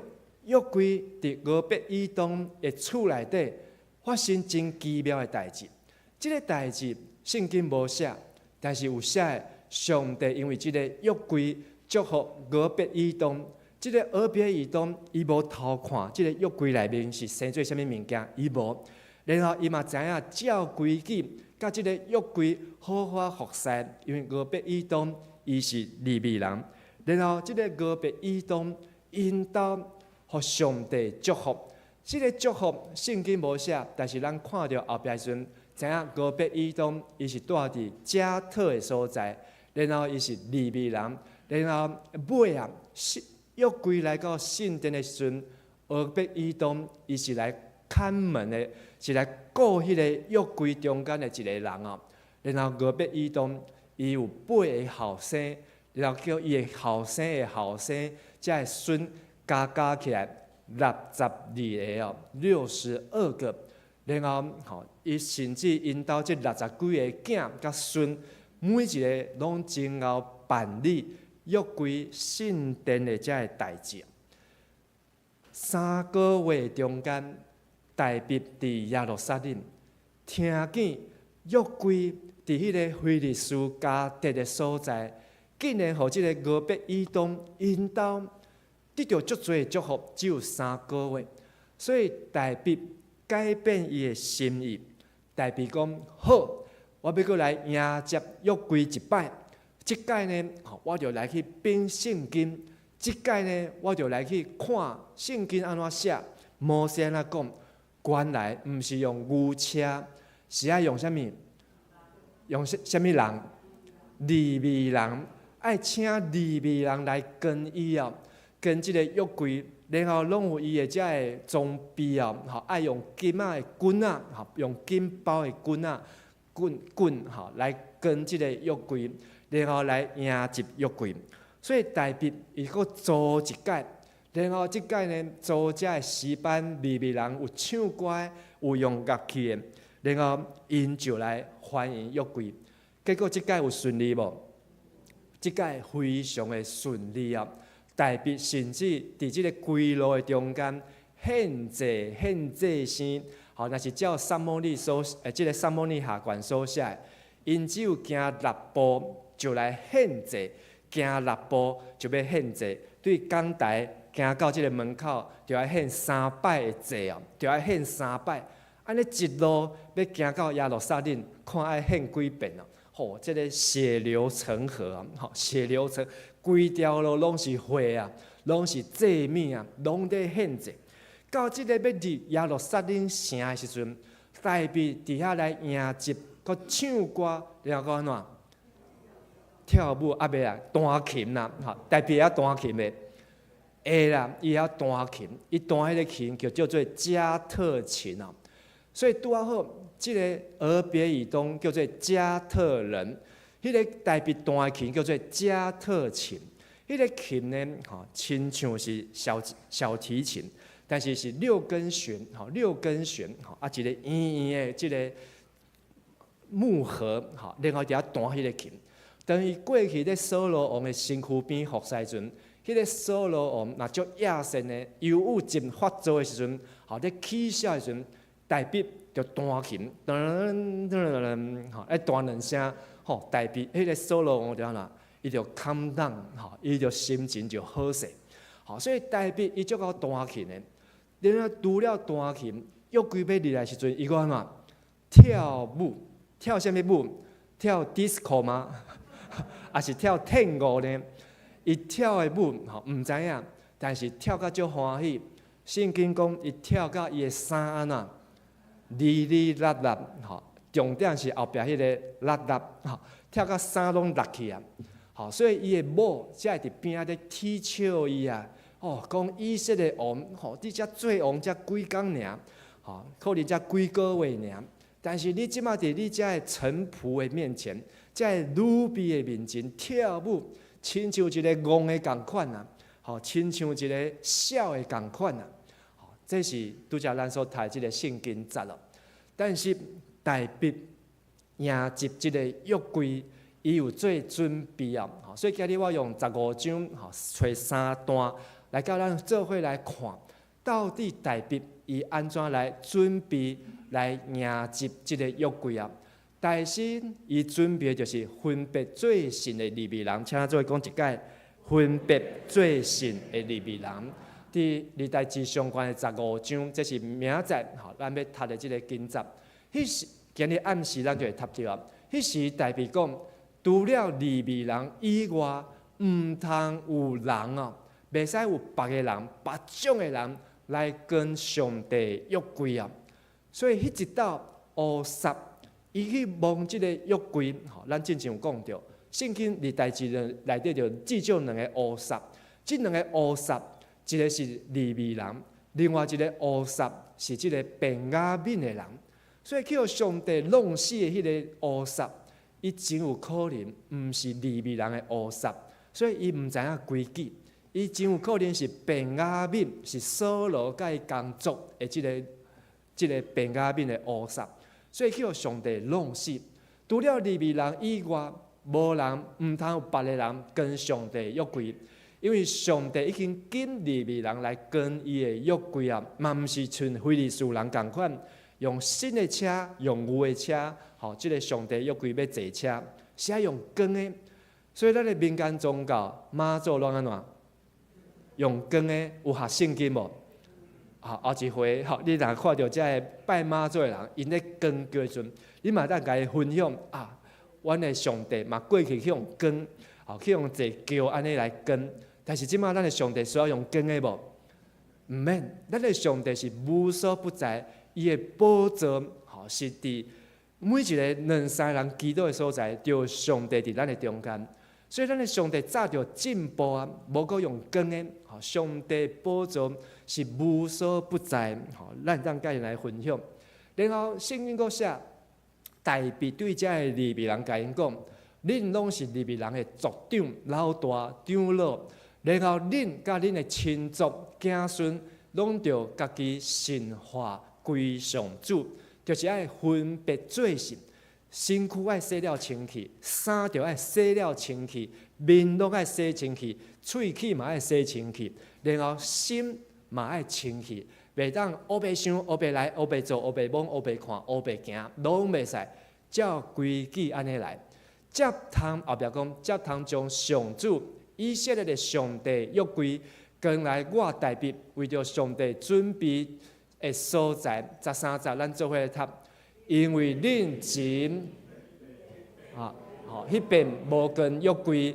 约柜伫俄别以东的厝内底发生真奇妙的代志。即个代志圣经无写，但是有写。上帝因为即个约柜祝福俄别以东，即个俄别以东伊无偷看即个约柜内面是生做啥物物件，伊无。然后伊嘛知影照规矩，甲即个约柜好好服侍，因为俄别以东伊是利未人。然后即个俄别以东因兜互上帝祝福，即个祝福圣经无写，但是咱看到后壁时阵，知影俄别以东伊是住伫加特的所在。然后伊是利未人，然后尾啊，约柜来到圣殿的时阵，俄别以东伊是来看门的，是来顾迄个约柜中间的一个人啊。然后俄别以东伊有8个后生，然后叫伊的后生的后生，才会孙加起来62个哦，62个。然后伊甚至因兜这60几个囝甲孙。每一个拢前后办理约柜圣殿的遮个代志。3个月中间，大卫伫耶路撒冷听见约柜伫迄个菲利斯加特的所在，竟然互即个俄别以东因兜得到足多的祝福，只有3个月。所以大卫改变伊的心意，大卫讲好。我要过来迎接约柜一摆，即摆呢，我就来去编圣经；即摆呢，我就来去看圣经安怎写。摩西安怎讲？原来毋是用牛车，是爱用啥物？用啥物人？利未人，爱请利未人来跟伊哦，跟即个约柜，然后拢有伊的遮个装备哦，爱用金仔的棍仔，用金包的棍仔。棍来跟即个约柜，然后来迎接约柜。所以大卫伊阁做一届，然后即届呢做遮个诗班利未人有唱歌、有用乐器的，然后因就来欢迎约柜。结果即届有顺利无？即届非常的顺利啊！大卫甚至伫即个归路的中间献祭牲。好，那是照撒母耳即个撒母耳下卷所写，因只有行6步就来献祭，行6步就要献祭。对讲台行到即个门口，就要献3摆的祭哦，就要献3摆。安尼一路要行到耶路撒冷，看爱献几遍哦。吼，即个血流成河啊！吼，血流成，规条路拢是血啊，拢是祭物啊，拢在献祭。到即个要入耶路撒冷城的时阵，大卫伫遐来迎接，佮唱歌，然后佮安怎跳舞啊？袂啊，弹琴啦，吼，大卫也弹琴的，会啦，伊也弹琴，伊弹迄个琴叫做加特琴啊。所以拄啊好，即个俄别以东叫做加特人，迄个大卫弹的琴叫做加特琴，迄个琴呢，吼，亲像是小提琴。但是是6根弦，吼，6根弦，吼，啊，一个圆圆的，即个木盒，吼，然后伫遐弹迄个琴。等于过去咧扫罗王的身躯边服侍阵，迄个扫罗王若足野性的忧郁症发作的时阵，吼，咧起痟的时阵，大卫就弹琴，吼，来弹2声，吼，大卫迄个扫罗王就安怎，伊就 calm down， 吼，伊就心情就好势，吼，所以大卫伊足够弹琴的。然后除了弹琴，约柜要入来时阵，伊讲嘛跳舞，跳啥物舞？跳 disco 吗？还是跳天舞呢？伊跳的舞吼，毋知影，但是跳甲足欢喜。圣经讲，伊跳到伊的衫安怎，哩哩啦啦，吼，重点是后壁迄个啦啦，吼，跳到衫拢落去啊，吼，所以伊的某才会伫边仔咧踢笑伊啊，哦，讲以色列王，吼，你才做王才几工尔，吼，可能才几个月尔，但是你即马伫你遮的臣仆的面前，遮的女婢的面前跳舞，亲像一个戆的共款啊，吼，亲像一个笑的共款啊。这是拄则咱所读即个圣经节咯，但是大笔迎接即个约柜，伊有做准备啊，所以今日我用15章找3段来教咱做伙来看，到底大笔伊安怎来准备来迎接即个约柜啊？大神伊准备就是分别做神的利未人，请咱做讲一解，分别做神的利未人。伫历代志相关的15章，这是明仔咱要读的即个经节。迄时今日暗时咱就会读着啊。迄时大卫讲，除了利未人以外，毋通有人哦，袂使有别个人、别种的人来跟上帝约柜啊。所以迄一道乌撒，伊去望即个约柜，咱之前有讲着，圣经历代志内底就至少2个乌撒，即2个乌撒。一个是利未人，另外一个乌撒是即个便雅悯的人，所以叫上帝弄死的迄个乌撒，伊真有可能毋是利未人的乌撒，所以伊毋知影规矩，伊真有可能是便雅悯，是扫罗甲伊工作的即个便雅悯的乌撒，所以叫上帝弄死。除了利未人以外，无人毋通有别个人跟上帝约柜。因为上帝已经拣利未人来跟伊的约柜啊，嘛毋是像非利士人共款，用新的车、用旧的车，吼，即个上帝约柜要坐车，是要用光的。所以咱的民间宗教妈祖拢安怎？用光的有学圣经无？后一回，你若看到遮个拜妈祖的人，因咧光叫阵，你嘛当甲伊分享啊，阮的上帝嘛过去去用光，去用坐轿安尼来光。但是即马咱的上帝需要用光的无？毋免，咱的上帝是无所不在，伊的宝座是伫每一个两三人祈祷的所在，就有上帝伫咱的中间。所以咱的上帝早就进步啊，无过用光的，上帝宝座是无所不在，咱当甲伊来分享。然后圣经阁写，大卫对遮的利未人甲因讲，恁拢是利未人的族长、老大、长老。然后恁甲恁的亲族子孙，拢着家己神化归上主，就是爱分别做神，身躯爱洗了清气，衫着爱洗了清气，面拢爱洗清气，喙齿嘛爱洗清气，然后心嘛爱清气，袂当乌白想、乌白来、乌白做、乌白摸、乌白看、乌白行，拢袂使，照规矩安尼来，才通后壁讲，才通将上主。以色列的上帝约柜，跟来我大笔为着上帝准备的所在，13节咱做伙来读，因为恁前迄边无跟约柜，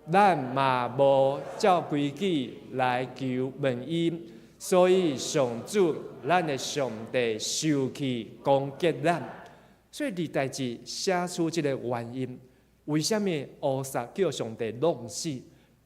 咱嘛无照规矩来求问伊，所以上主咱的上帝受气攻击咱，所以历代志写出这个原因，为什么乌撒叫上帝弄死？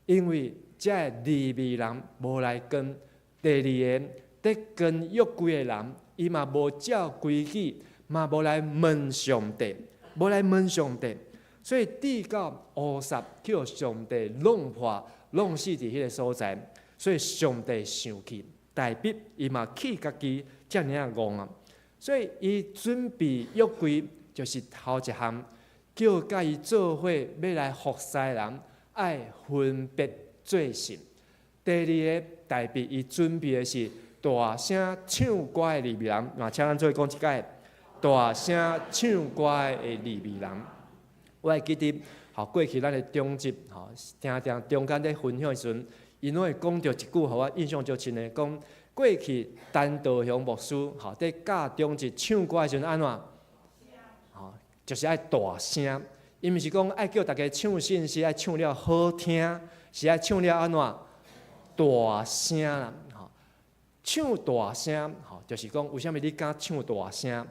因为这利未人无来跟，第二个得跟约柜的人，伊嘛无照规矩，嘛无来问上帝，无来问上帝，所以直到乌撒叫上帝弄破、弄死伫迄个所在，所以上帝生气，大笔伊嘛气家己遮尔啊戆啊，所以伊准备约柜就是头一项，叫甲伊做伙要来服侍人。爱分别做神。第二个大笔，伊准备的是大声唱歌的利未人，嘛，请咱做讲一解。大声唱歌的利未人，我会记得，过去咱的中集，定中间咧分享的时阵，因拢会讲到一句，互我印象足深的，讲过去陈道雄牧师，伫教中集唱歌的时阵安怎？就是爱大声。伊毋是讲爱叫大家唱信息，爱唱了好听，是爱唱了安怎？大声啦，吼，唱大声，吼，就是讲为什么你敢唱大声？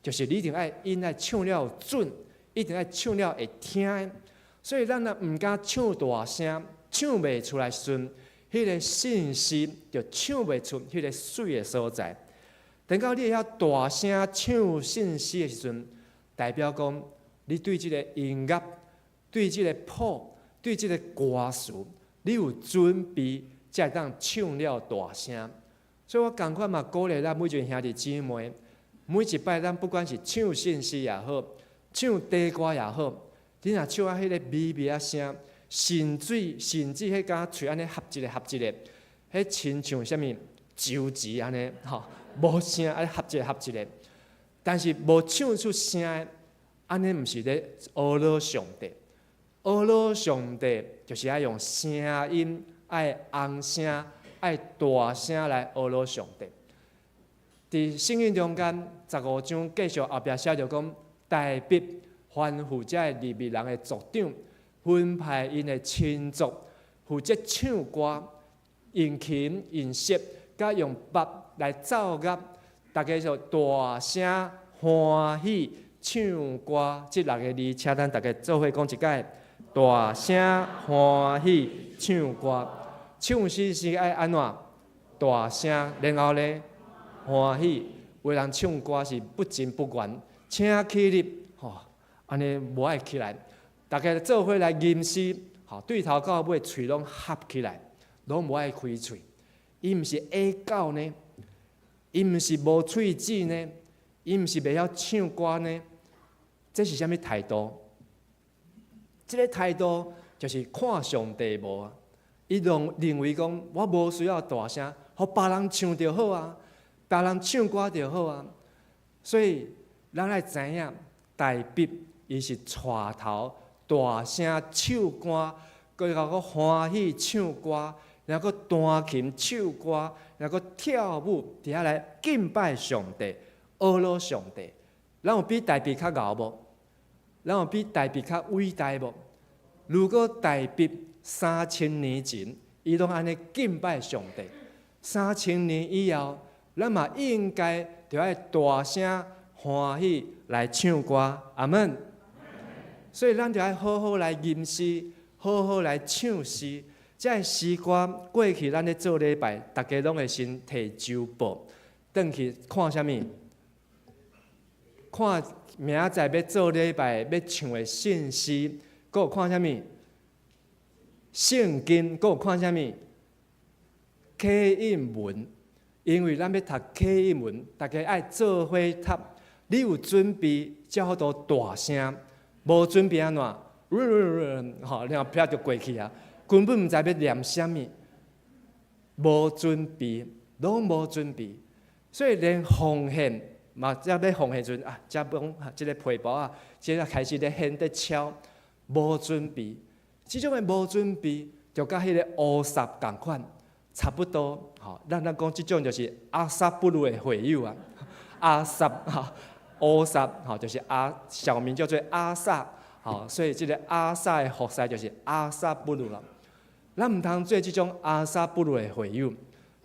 就是你一定爱唱了准，一定爱唱了会听的。所以咱若毋敢唱大声，唱袂出来顺，迄个信息就唱袂出迄个水的所在。等到你会晓大声唱信息的时阵，代表讲你对即个音乐、对即个谱、对即个歌词，你有准备，才会当唱了大声。所以我共款嘛，鼓励咱每一个兄弟姊妹，每一摆咱不管是唱信息也好，唱地歌也好，你若唱啊迄个微微啊声，甚至迄敢喙安尼合一个，迄亲像啥物周字安尼吼，无声安尼合一个，但是无唱出声的，安尼毋是咧懊恼上帝。懊恼上帝就是爱用声音、爱洪声、爱大声来懊恼上帝。伫圣经中间15章继续后壁写着讲，大笔吩咐这利未人的族长，分派因的亲族负责唱歌、用琴、用瑟，甲用笔来奏乐，大家就大声欢喜唱歌。这6个字，请咱大家做伙讲一解：大声欢喜唱歌。唱诗是爱安怎？大声，然后呢？欢喜，有人唱歌是不情不愿，请起立，吼，安尼无爱起来，大家做伙来吟诗，吼，对头到尾喙拢合起来，拢无爱开喙。伊毋是下狗呢，伊毋是无喙齿呢，伊毋是袂晓唱歌呢，这是啥物态度？这个态度就是看上帝无啊，伊认为讲我无需要大声，互别人唱就好啊。别人唱歌就好啊，所以咱爱知影，大笔伊是带头大声唱歌，佮欢喜唱歌，然后弹琴唱歌，然后跳舞，伫遐来敬拜上帝、阿罗上帝。咱有比大笔较牛无？咱有比大笔较伟大无？如果大笔3000年前，伊拢安尼敬拜上帝，3000年以后。咱嘛应该就要大声欢喜来唱歌，阿门。所以咱就要好好来吟诗，好好来唱诗。这诗歌过去咱咧做礼拜，大家拢会先摕周报，转去看啥物？看明仔载要做礼拜要唱的信息，佮有看啥物？圣经，佮有看啥物？启应文。因为咱要读启应文，大家爱做伙读。你有准备，才好多大声；无准备安怎？吼，然后撇就过去啊，根本毋知要念啥物。无准备，拢无准备，所以连奉献嘛，才要奉献阵啊，才讲即个皮包啊，即个开始咧献咧敲，无准备。即种诶无准备，就甲迄个乌撒共款。差不多，吼，咱讲即种就是阿萨布鲁的会友啊，阿萨哈乌萨，吼，就是小名叫做阿萨，吼，所以即个阿萨的服侍就是阿萨布鲁啦。咱毋通做即种阿萨布鲁的会友，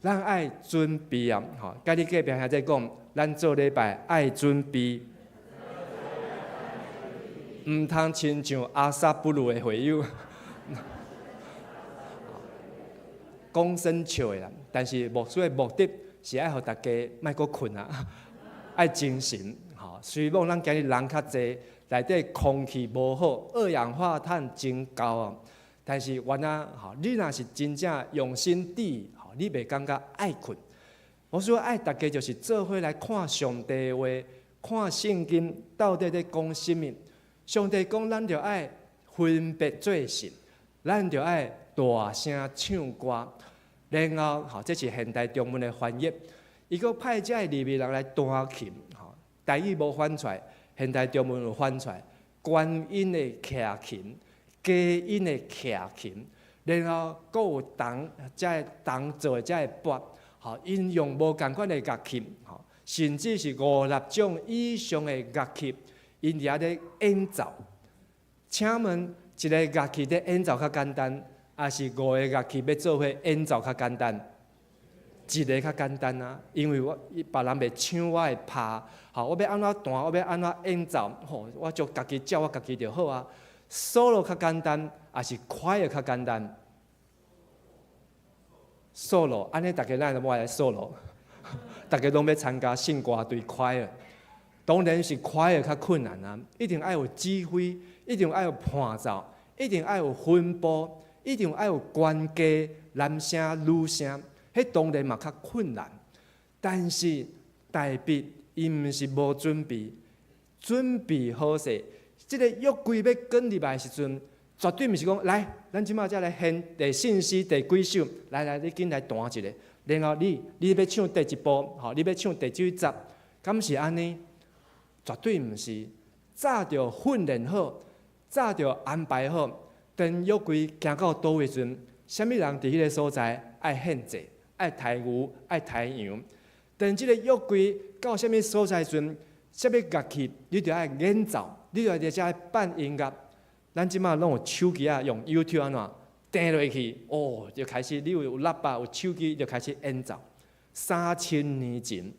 咱爱准备啊，吼，甲你隔壁兄弟讲，咱做礼拜爱准备，毋通亲像阿萨布鲁的会友。讲声笑的啦，但是主要目的是爱互大家莫阁困啊，爱精神吼。虽然咱今日人较济，内底空气无好，二氧化碳真高啊，但是原来吼，你若是真正用心滴，吼，你袂感觉爱困。我说爱大家就是做伙来看上帝的话，看圣经到底在讲什么。上帝讲，咱就爱分别做神，咱就爱大声唱歌。然后，吼，这是现代中文的翻译。伊个派这个利未人来弹琴，吼，台语无翻出来，现代中文有翻出来。观音的徛琴，佳音的徛琴，然后阁有同做的这个拨，吼，因用无共款的乐器，吼，甚至是5-6种以上的乐器，因伫遐咧演奏。请问，一个乐器咧演奏较简单？还是5个乐器要做伙演奏较简单？一个较简单啊，因为别人袂抢我的拍，我要安怎弹，我要安怎演奏，我就家己照我家己就好啊。solo 较简单，还是 choir 较简单 ？solo 安尼，大家咱就要来 solo， 大家拢要参加圣歌队 choir， 当然是 choir 较困难啊，一定要有指挥，一定要有伴奏，一定要有分布，一定要有关节，男声女声。迄当然嘛较困难，但是大笔伊毋是无准备，准备好势。即个约柜要跟入来的时阵，绝对毋是讲来，咱即马才来献第信息第几首，来，你紧来弹一个，然后你要唱第一步，你要唱第几集，敢是安尼？绝对毋是，早着训练好，早着安排好，等约柜行到倒位时阵，啥物人伫迄个所在爱献祭。爱抬牛，爱抬羊。等即个约柜到啥物所在时阵，啥物乐器，你就爱演奏，你就要伫遮办音乐。咱即马拢有手机啊，用 YouTube 安怎订落去，就开始你有喇叭有手机就开始演奏。3000年前，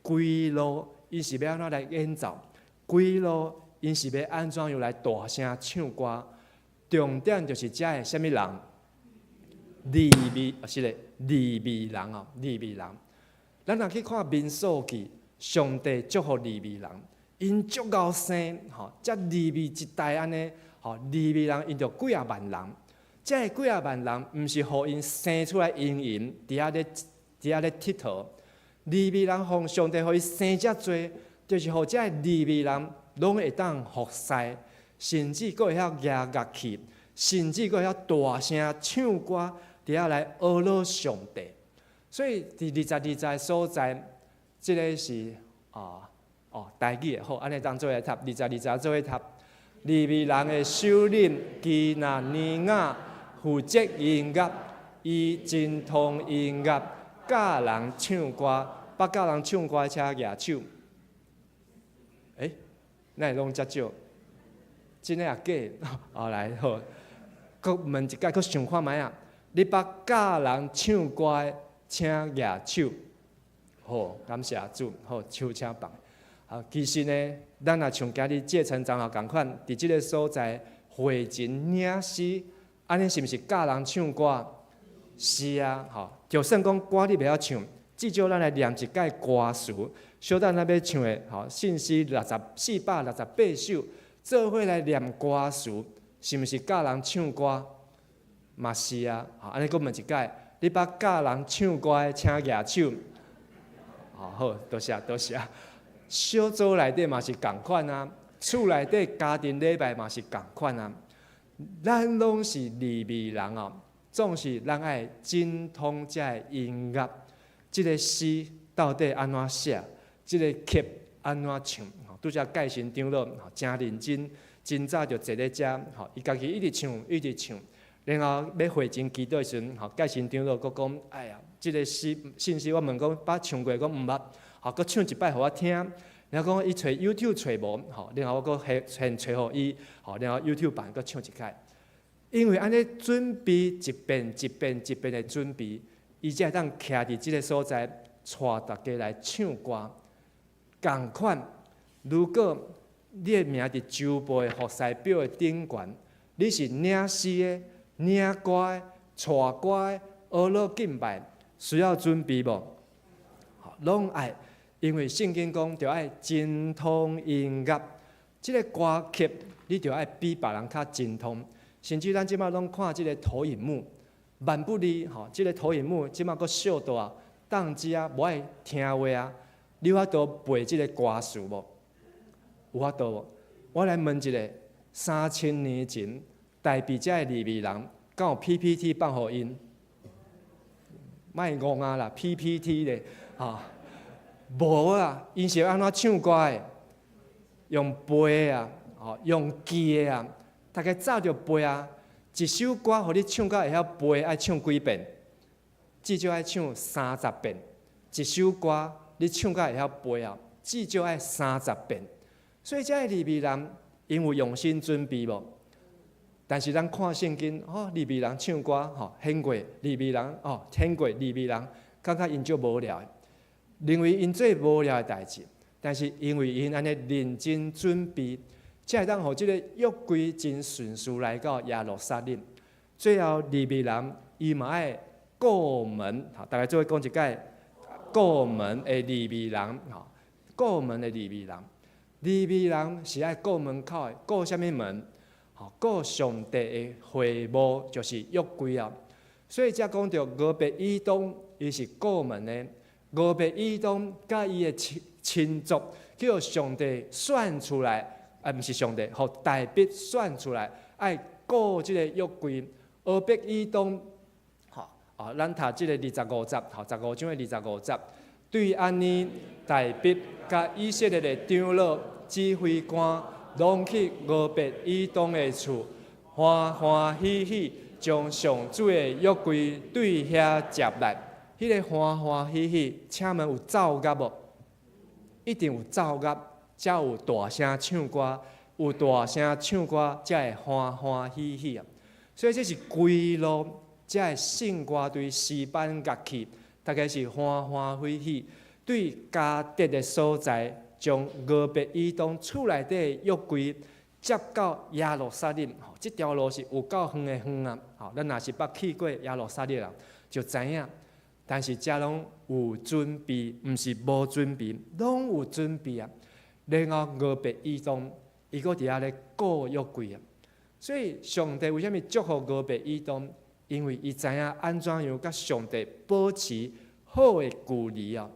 规路因是要安怎来演奏，规路因是要安怎样来大声唱歌。重点就是遮个啥物人。利未是咧，利未人哦，利未人。咱若去看民数记，上帝祝福利未人，因足够生，则利未一代安尼，利未人因着几啊万人。这几啊万人，毋是互因生出来营营，伫遐咧佚佗。利未人互上帝互伊生遮多，就是互这利未人拢会当服侍，甚至佫会晓举乐器，甚至佫会晓大声唱歌。伫遐来阿罗上帝，所以伫22所在，即个是台语的好，安尼当做来读22做来读。利未人的首领基纳尼亚负责音乐，伊精通音乐，教人唱歌，捌教人唱歌且举手。哪会拢遮少？真诶也假？来好，佮问一解，佮想看觅啊。你捌教人唱歌，请举手。好，感谢主。好，手请放。其实呢，咱若像今日这层长老共款，伫即个所在会前领诗，安尼是毋是教人唱歌？是啊，就算讲歌你袂晓唱，至少咱来念一解歌词，小等咱要唱的信息468首，做伙来念歌词，是毋是教人唱歌？嘛是啊，安尼佫问一解，你捌教人唱歌请举手？好，多谢。小组内底嘛是共款啊，厝内底家庭礼拜嘛是共款啊。咱拢是利未人哦，总是咱爱精通这音乐，这个诗到底安怎写，这个曲安怎唱？拄则介绍长老真认真，真早就坐咧遮，伊家己一直唱。然后要会前祈祷时阵，介绍长老佫讲，哎呀，这个信息我问讲，捌唱过，讲毋捌，佫唱一摆互我听。然后讲伊找 YouTube 找无，然后我佫现找互伊，然后 YouTube 版佫唱一摆。因为安尼准备一遍的准备，伊才会当徛伫即个所在，带大家来唱歌。共款，如果你的名伫周报的服侍表的顶悬，你是领诗的。领歌的、带歌的、学乐敬拜，需要准备无？拢爱，因为圣经讲，着爱精通音乐。即个歌曲，你着爱比别人较精通。甚至咱即马拢看即个投影幕，万不离即个投影幕即马佫小大，当遮无爱听话啊！你有法度背即个歌词无？有法度无？我来问一个，3000年前。台北遮的利未人，敢有 PPT 放互因？莫戆啊啦 ，PPT 咧，无啊，因是安怎唱歌的？用背啊，用记的啊，大家早就背啊。一首歌，互你唱到会晓背，爱唱几遍？至少爱唱30遍。一首歌，你唱到会晓背啊，至少爱30遍。所以遮的利未人，因为用心准备无？但是咱看圣经，利未人唱歌，献过利未人，献过利未人，感觉因足无聊的，认为因做无聊的代志。但是因为因安尼认真准备，才会当互即个约柜真顺序来到耶路撒冷。最后利未人伊嘛爱过门，大家做伙讲一解过门的利未人，过门的利未人，利未人是爱过门口的，过啥物门？过上帝的会幕，就是约柜啊。所以才讲到俄别以东，伊是过门的。俄别以东甲伊的亲族，叫上帝选出来，毋是上帝，互大笔选出来，爱过即个约柜。俄别以东，咱读即个25节，15章的25节，对安尼大笔甲以色列的长老、指挥官。拢去俄别以东的厝，欢欢喜喜将上主的约柜对遐接来。迄个欢欢喜喜，请问有奏乐无？一定有奏乐，才有大声唱歌，有大声唱歌，才会欢欢喜喜啊！所以这是归路，才会圣歌对诗班乐器，大概是欢欢喜喜，对家得的所在。将俄别以东厝内底约柜接到耶路撒冷，这条路是有够远的远啊！咱若是捌去过耶路撒冷人，就知影。但是遮拢有准备，毋是无准备，拢有准备啊。然后俄别以东，伊搁伫遐咧过约柜啊。所以上帝为虾米祝福俄别以东？因为伊知影安怎样甲上帝保持好的距离啊，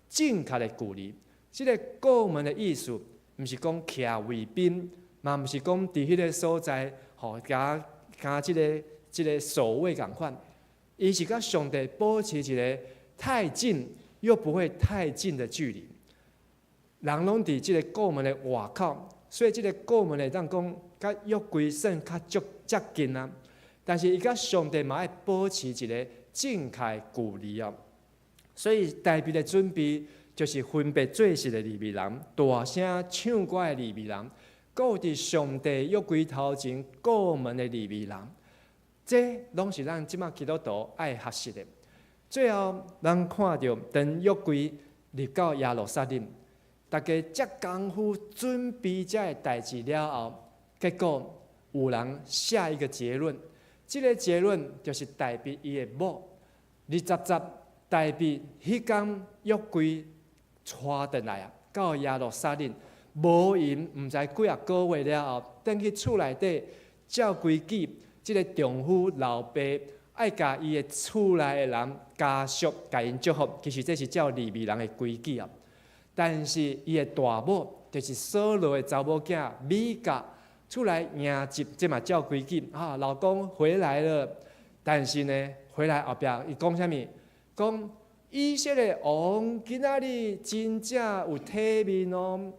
正确的距离。即个过门的意思，毋是讲徛卫兵，嘛毋是讲伫迄个所在，加即个守卫共款。伊是甲上帝保持一个太近又不会太近的距离。人拢伫即个过门的外口，所以即个过门的当讲甲约柜算较接近啊。但是伊甲上帝嘛爱保持一个正确距离啊。所以代表的准备。就是分别做事的利未人，大声唱歌的利未人，搁伫上帝约柜头前过门的利未人，这拢是咱即马基督徒爱学习的。最后，咱看到当约柜入到耶路撒冷，大家遮功夫准备遮个代志了后，结果有人下一个结论，这个结论就是代表伊的某20节代表迄天约柜。带转来啊，到耶路撒冷，无闲，毋知几啊个月了后，等去厝内底照规矩，即个丈夫老爸爱甲伊的厝内的人家属甲因祝福，其实这是照利未人的规矩啊。但是伊的大某就是所罗的查某囝米甲，厝内迎接，这嘛照规矩啊。老公回来了，但是呢，回来后壁伊讲啥物？讲。以色列王今仔日真正有体面哦，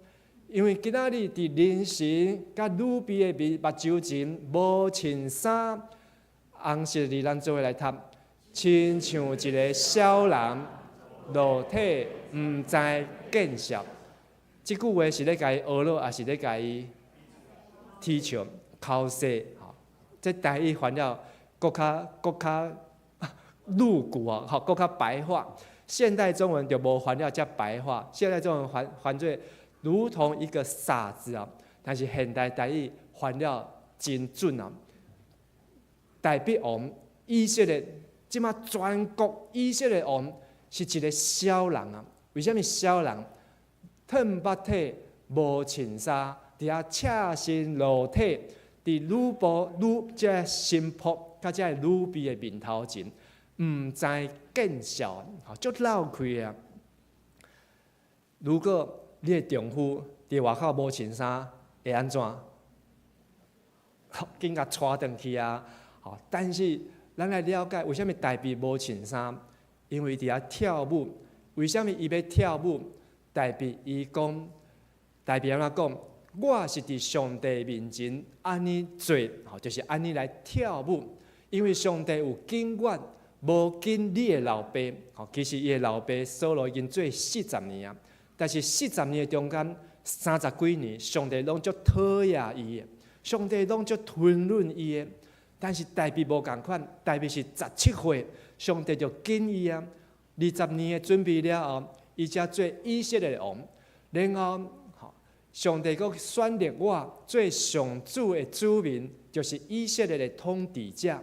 因为今仔日伫人神甲女婢的目睭前无穿衫，红色的咱做伙来读，亲像一个小人裸体，毋知见笑。即句话是咧甲伊学了，还是咧甲伊踢笑、口舌？这台语翻了搁较。露骨啊，搁较白话。现代中文就无翻了遮白话，现代中文翻做如同一个傻子啊。但是现代台语翻了真准啊。代表王以色列，即马全国以色列王是一个小人啊。为什么小人？褪白体，无穿衫，伫遐赤身裸体，伫这新仆甲这女婢的面头前。毋知见笑，足闹开啊！如果你的丈夫伫外口无穿衫，会安怎？紧甲带转去啊！但是咱来了解，为什么代表无穿衫？因为伫遐跳舞。为什么伊要跳舞？代表伊讲，代表安怎讲？我是伫上帝面前安尼做，就是安尼来跳舞。因为上帝有经验。无紧你的老爸，其实伊的老爸所罗已经做40年啊，但是40年的中间，30几年，上帝拢足讨厌伊的。上帝拢就吞润伊的。但是大卫无共款，大卫是17岁，上帝就拣伊啊。20年的准备了后，伊才做以色列的王。然后，上帝阁选立我做上主的子民，就是以色列的统治者。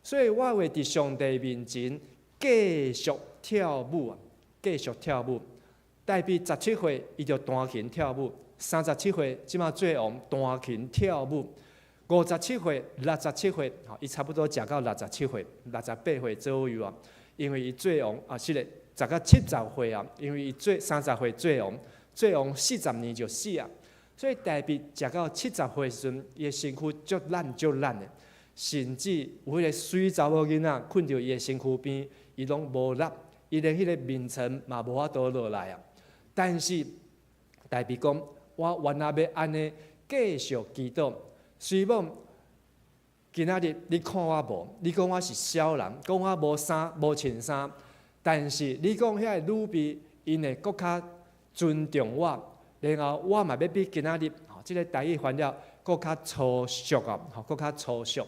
所以我会伫上帝面前继续跳舞啊，继续跳舞。大卫17岁，伊就弹琴跳舞；37岁，即马做王弹琴跳舞；57岁、67岁，伊差不多食到67岁、68岁左右啊。因为伊做王啊，是咧，食到70岁啊，因为伊做30岁做王40年就死啊。所以大卫食到70岁时阵，伊的身躯足烂的。甚至有迄个水查某囡仔困伫伊的身躯边，伊拢无力，伊连迄个眠床嘛无法度落来啊。但是大卫讲：我原来要安尼继续祈祷，虽望今仔日你看我无，你讲我是小人，讲我无衫无穿衫，但是你讲遐个女婢因会搁较尊重我，然后我嘛要比今仔日即个台语翻了搁较粗俗啊，搁较粗俗。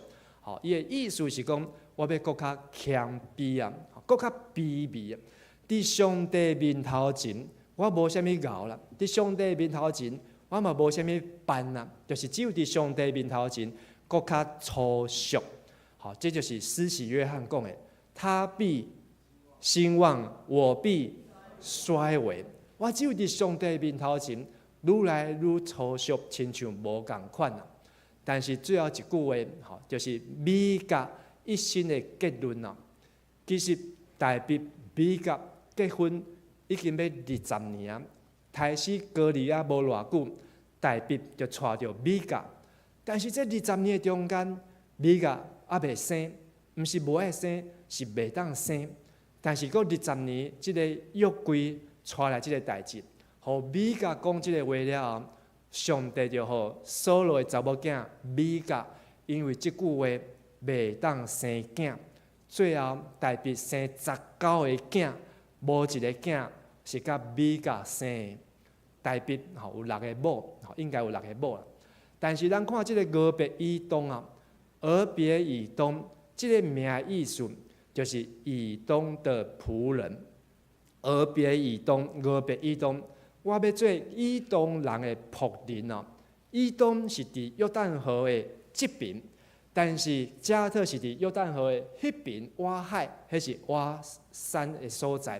伊的意思是讲，我要搁较谦卑啊，搁较卑微啊。伫上帝面头前，我无啥物咬啦；伫上帝面头前，我嘛无啥物办啦。就是只有伫上帝面头前，搁较粗俗。这就是施洗约翰讲的：他必兴旺，我必衰微。我只有伫上帝面头前，愈来愈粗俗，亲像无共款啊。但是最后一句话，就是米甲一生的结论啊。其实大卫米甲结婚已经要20年啊，开始高利亚无偌久，大卫就娶着米甲。但是这20年的中间，米甲还未生，毋是无爱生，是袂当生。但是过20年，这个约柜带来这个代志，互米甲讲这个话了后。上帝就互扫罗的查某囝米甲，因为即句话袂当生囝，最后大卫生19个囝，无一个囝是甲米甲生的。大卫有6个某，应该有6个某啦。但是咱看即个俄别以东啊，俄别以东即个名的意思就是以东的仆人。俄别以东，我要做以东人的仆人哦。以东是伫约旦河的这边，但是加特是伫约旦河的迄边挖海，迄是挖山的所在。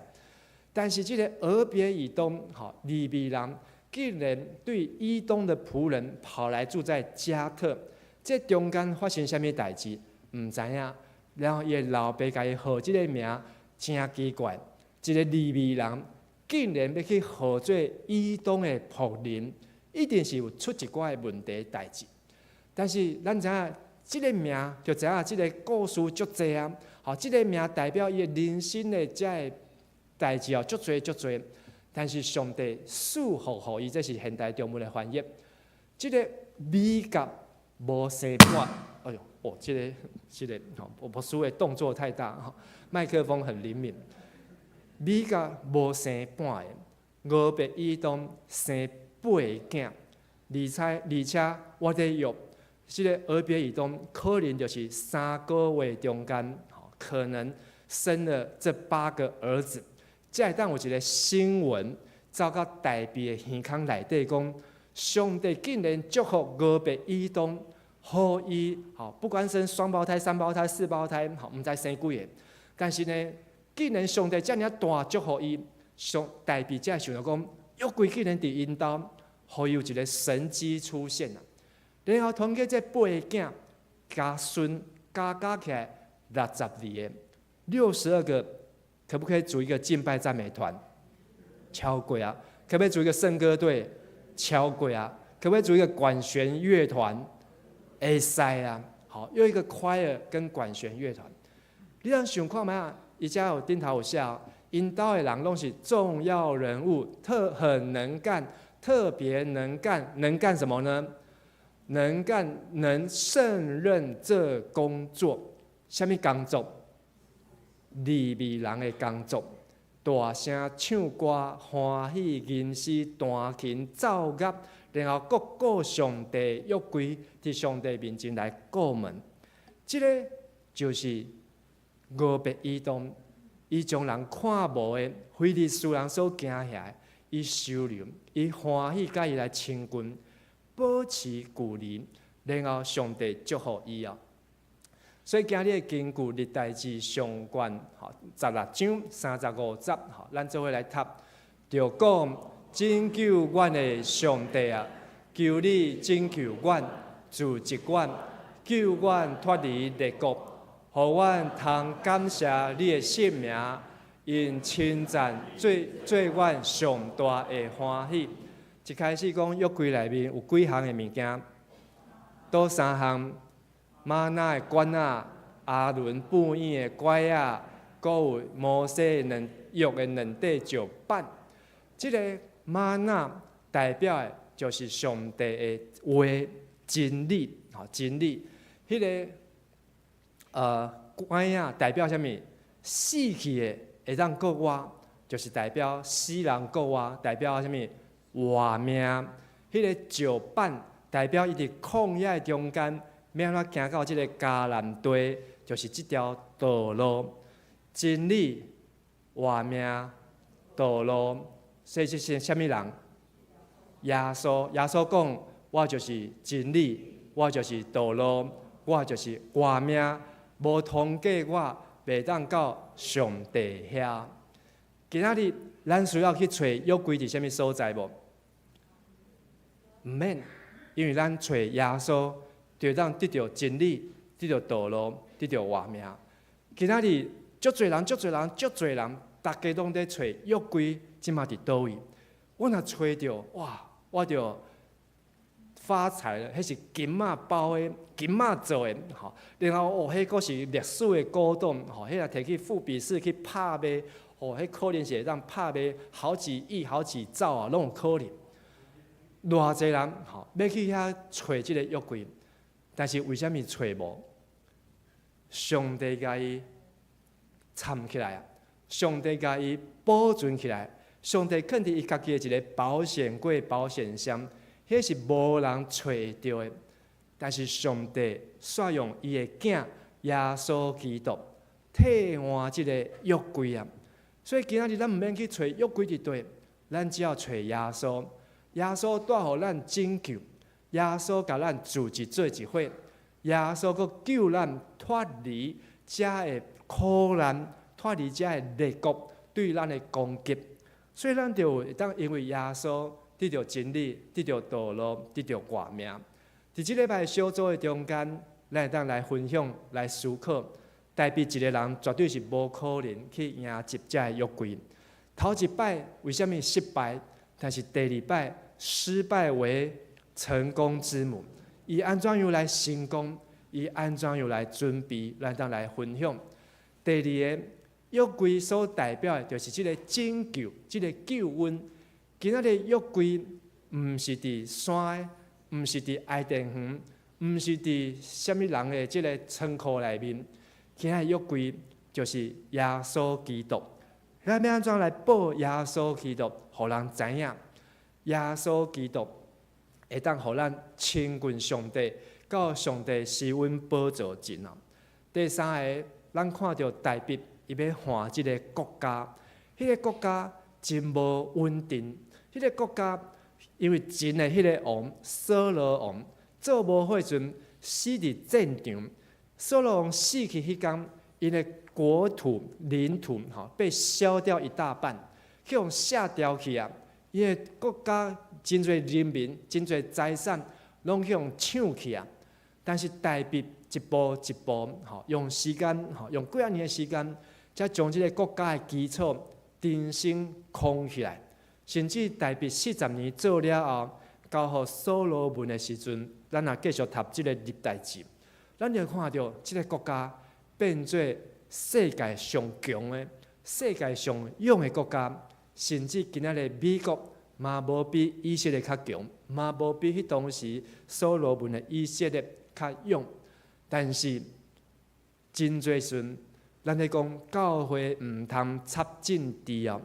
但是这个俄别以东，利未人竟然对以东的仆人跑来住在加特，这中间发生什么代志？唔知影。然后伊的老爸甲伊号这个名，真奇怪。一个利未人。竟然要去号做以东的仆人，一定是有出一寡的问题代志。但是咱知影，这个名就知影，这个故事足侪啊。这个名代表伊的人生的这个代志足侪。但是上帝赐福予伊，这是现代中文的翻译。这个米甲无生半，哎呦，这个，我牧师的动作太大，麦克风很灵敏。米甲无生半个，俄别以东生8个囝，而且我在约，这个俄别以东可能就是3个月中间，可能生了这8个儿子。才会当有一个新闻走到大卫的耳孔内底，讲上帝竟然祝福俄别以东，予伊不管生双胞胎、3胞胎、4胞胎，毋知生几个，但是呢。竟然上帝遮尔大祝福伊，大卫才想到讲，约柜竟然伫因兜，互伊有一个神迹出现啊！然后通过这8个囝加孙加起来62个，62个，可不可以组一个敬拜赞美团？超过啊！可不可以组一个圣歌队？超过啊！可不可以组一个管弦乐团？会使啊！好，又一个 choir 跟管弦乐团，你通想看觅啊？伊遮有顶头有写，因兜的人拢是重要人物，很能干，特别能干，能干什么呢？能胜任这工作。什么工作？利未人的工作。大声唱歌，欢喜吟诗，弹琴奏乐，然后各过上帝约柜伫上帝面前来过问。这个就是五别移动，伊将人看无的非利士人所惊吓，伊收留，伊欢喜甲伊来亲近，保持距离，然后上帝祝福伊哦。所以今日根据历代志上卷16章35节，咱做伙来读，就讲拯救阮的上帝啊，求你拯救阮，自一阮，救阮脱离列国，互阮通感谢你的圣名，因称赞做阮上大的欢喜。一开始讲约柜内面有几项的物件，多3项。玛纳的管仔、阿伦半影的拐仔，阁有摩西约的两块石板。这个玛纳代表的就是上帝的话真理，真理。迄个拐仔代表什么？死去的会当过活，就是代表死人过活，代表什么？活命。迄个石板代表伊伫旷野中间。要安怎行到这个迦南地，就是这条道路，真理、活命、道路。所以这是什么人？耶稣。耶稣讲：我就是真理，我就是道路，我就是活命。无通过我，袂当到上帝遐。今仔日咱需要去找约柜伫什么所在无？毋免，因为咱找耶稣。就当得到真理，得到道路，得到活命。今仔日足侪人，大家拢在找约柜，即马伫倒位？我若找着，哇，我就发财了。迄是金仔包的，金仔做的，吼。然后迄个是历史的古董，吼，迄若摕去富比士去拍卖，迄可能是会当拍卖好几亿、好几兆啊，拢有可能。偌侪人，要去遐找即个约柜。但是为什么找无？上帝甲伊藏起来啊！上帝甲伊保存起来。上帝肯定伊家己的一个保险柜、保险箱，迄是无人找得到的。但是上帝选用伊的囝耶稣基督替换即个约柜啊！所以今仔日咱毋免去找约柜伫对，咱只要找耶稣。耶稣带互咱拯救。耶稣甲咱自一做一伙，耶稣阁救咱脱离遮的苦难，脱离遮的列国对咱的攻击。所以咱就会当因为耶稣得到真理，得到道路，得到活命。伫即礼拜小组的中间，咱会当来分享、来思考，代表一个人绝对是无可能去迎接遮的约柜。头一摆为什么失败？但是第二摆失败为成功之母，伊安怎样来成功？伊安怎样来准备？咱当来分享。第二个约柜所代表的，就是即个拯救，即个救恩。今仔日约柜，毋是伫山的，毋是伫爱甸园，毋是伫什么人的即个仓库内面。今仔日约柜就是耶稣基督。咱要安怎来报耶稣基督，互人知影？耶稣基督会当互咱亲近上帝，到上帝施恩宝座前啊。第三个，咱看到大卫伊要换即个国家，迄个国家真无稳定。迄个国家因为前的迄个王扫罗王做无伙阵死伫战场，扫罗王死去迄天，因的国土领土被烧掉一大半，去用卸掉去啊！因的国家真侪人民、真侪财产，拢去用抢去啊！但是大卫一步一步，用时间，用几啊年的时间，才将这个国家的基础重新扛起来。甚至大卫40年做了后，交予所罗门的时阵，咱也继续读这个历代志，咱就看到这个国家变做世界上强的、世界上勇的国家。甚至今仔日美国嘛无比以色列较强，嘛无比迄当时所罗门的以色列较勇。但是真侪时，咱咧讲教会毋通插政治啊，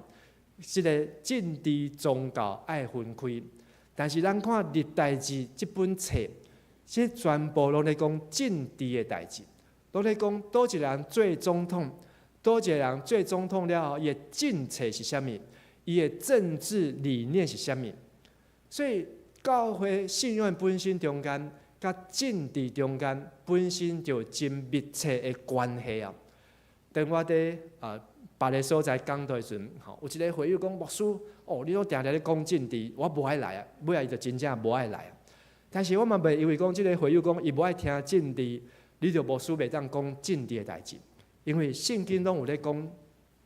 即个政治宗教爱分开。但是咱看《历代志》这本册，这全部拢在讲政治的代志，拢在讲倒一个人做总统，倒一个人做总统了后，伊的政策是啥物，伊的政治理念是啥物。所以教会信仰本身中间，甲政治中间本身就真密切的关系啊。等我伫别个所在讲道时阵，有一个会友讲牧师，你都定定咧讲政治，我无爱来啊，尾仔伊就真正无爱来啊。但是我嘛袂因为讲即个会友讲伊无爱听政治，你就牧师袂当讲政治的代志，因为圣经拢有咧讲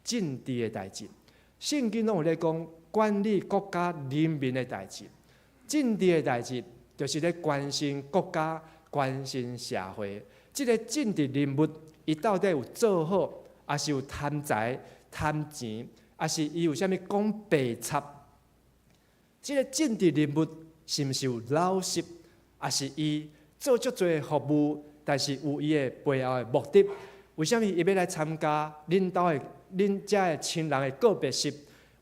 政治的代志，圣经拢有咧讲管理国家人民的代志，政治的代志就是咧关心国家、关心社会。即个政治人物，伊到底有做好，还是有贪财、贪钱，还是伊有啥物讲白插？即个政治人物是毋是有老实，还是伊做足多服务，但是有伊的背后的目的？为什么伊要来参加恁遮的亲人的告别式？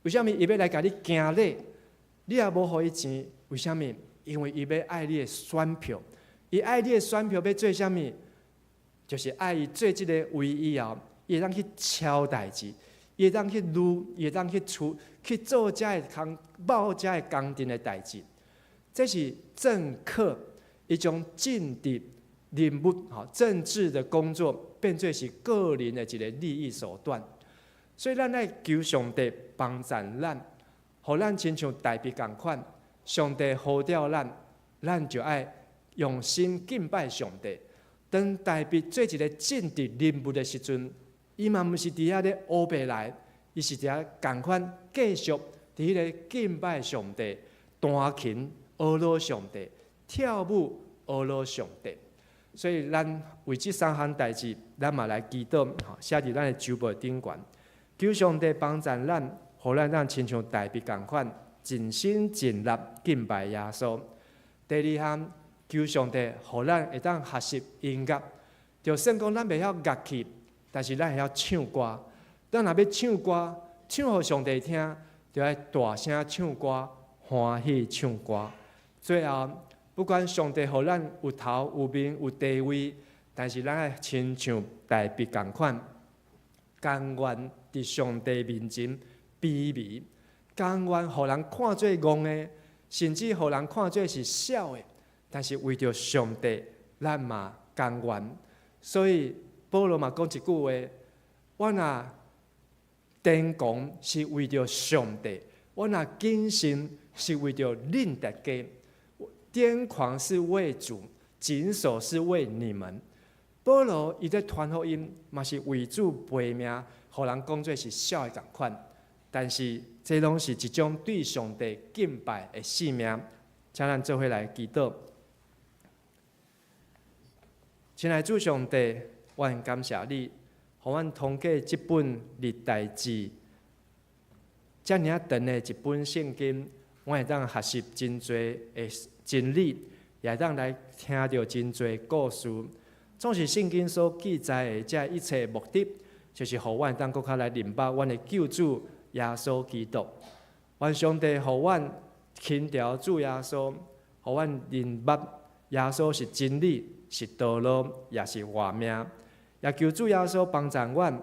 为什么伊要来甲你行礼？你也无互伊钱，为什么？因为伊要爱你的选票，伊爱你的选票要做啥物？就是爱伊做即个位以后，伊会当去敲代志，伊会当去撸，伊会当去去做遮的工，报遮的工程的代志。这是政客一种政治人物政治的工作，变做是个人的一个利益手段。所以，咱爱求上帝帮助咱，互咱亲像大卫共款，上帝呼召咱，咱就爱用心敬拜上帝。当大卫做一个政治人物的时阵，伊嘛毋是伫遐咧乌白来，伊是伫遐共款继续伫迄个敬拜上帝，弹琴阿罗上帝，跳舞阿罗上帝。所以，咱为即三项代志，咱嘛来祈祷，写伫咱的周报顶悬，求上帝帮助咱，互咱亲像大卫共款，尽心尽力敬拜耶稣。第二项，求上帝，互咱会当学习音乐，就算讲咱袂晓乐器，但是咱会晓唱歌。咱若要唱歌，唱互上帝听，就要大声唱歌，欢喜唱歌。最后，不管上帝互咱有头有面有地位，但是咱爱亲像大卫共款，甘愿伫上帝面前卑微，甘愿互人看做戆的，甚至互人看做是小的。但是为着上帝，咱嘛甘愿。所以保罗嘛讲一句话：我若癫狂是为着上帝，我若谨慎是为着恁大家。癫狂是为主，谨守是为你们。保罗伊在传福音，嘛是为主陪命，互人讲做是小的共款。但是这拢是一种对上帝敬拜的使命。请咱做伙来祈祷。亲爱的主上帝，我很感谢你，互阮通过这本历代志，遮尔长的一本圣经，我会当学习真多的真理，也会当来听到真多故事。总是圣经所记载的这一切目的，就是互阮当搁较来明白阮的救主耶稣基督。愿上帝互阮轻调主耶稣，互阮明白耶稣是真理。是道路，也是活命。也求主耶稣帮助阮，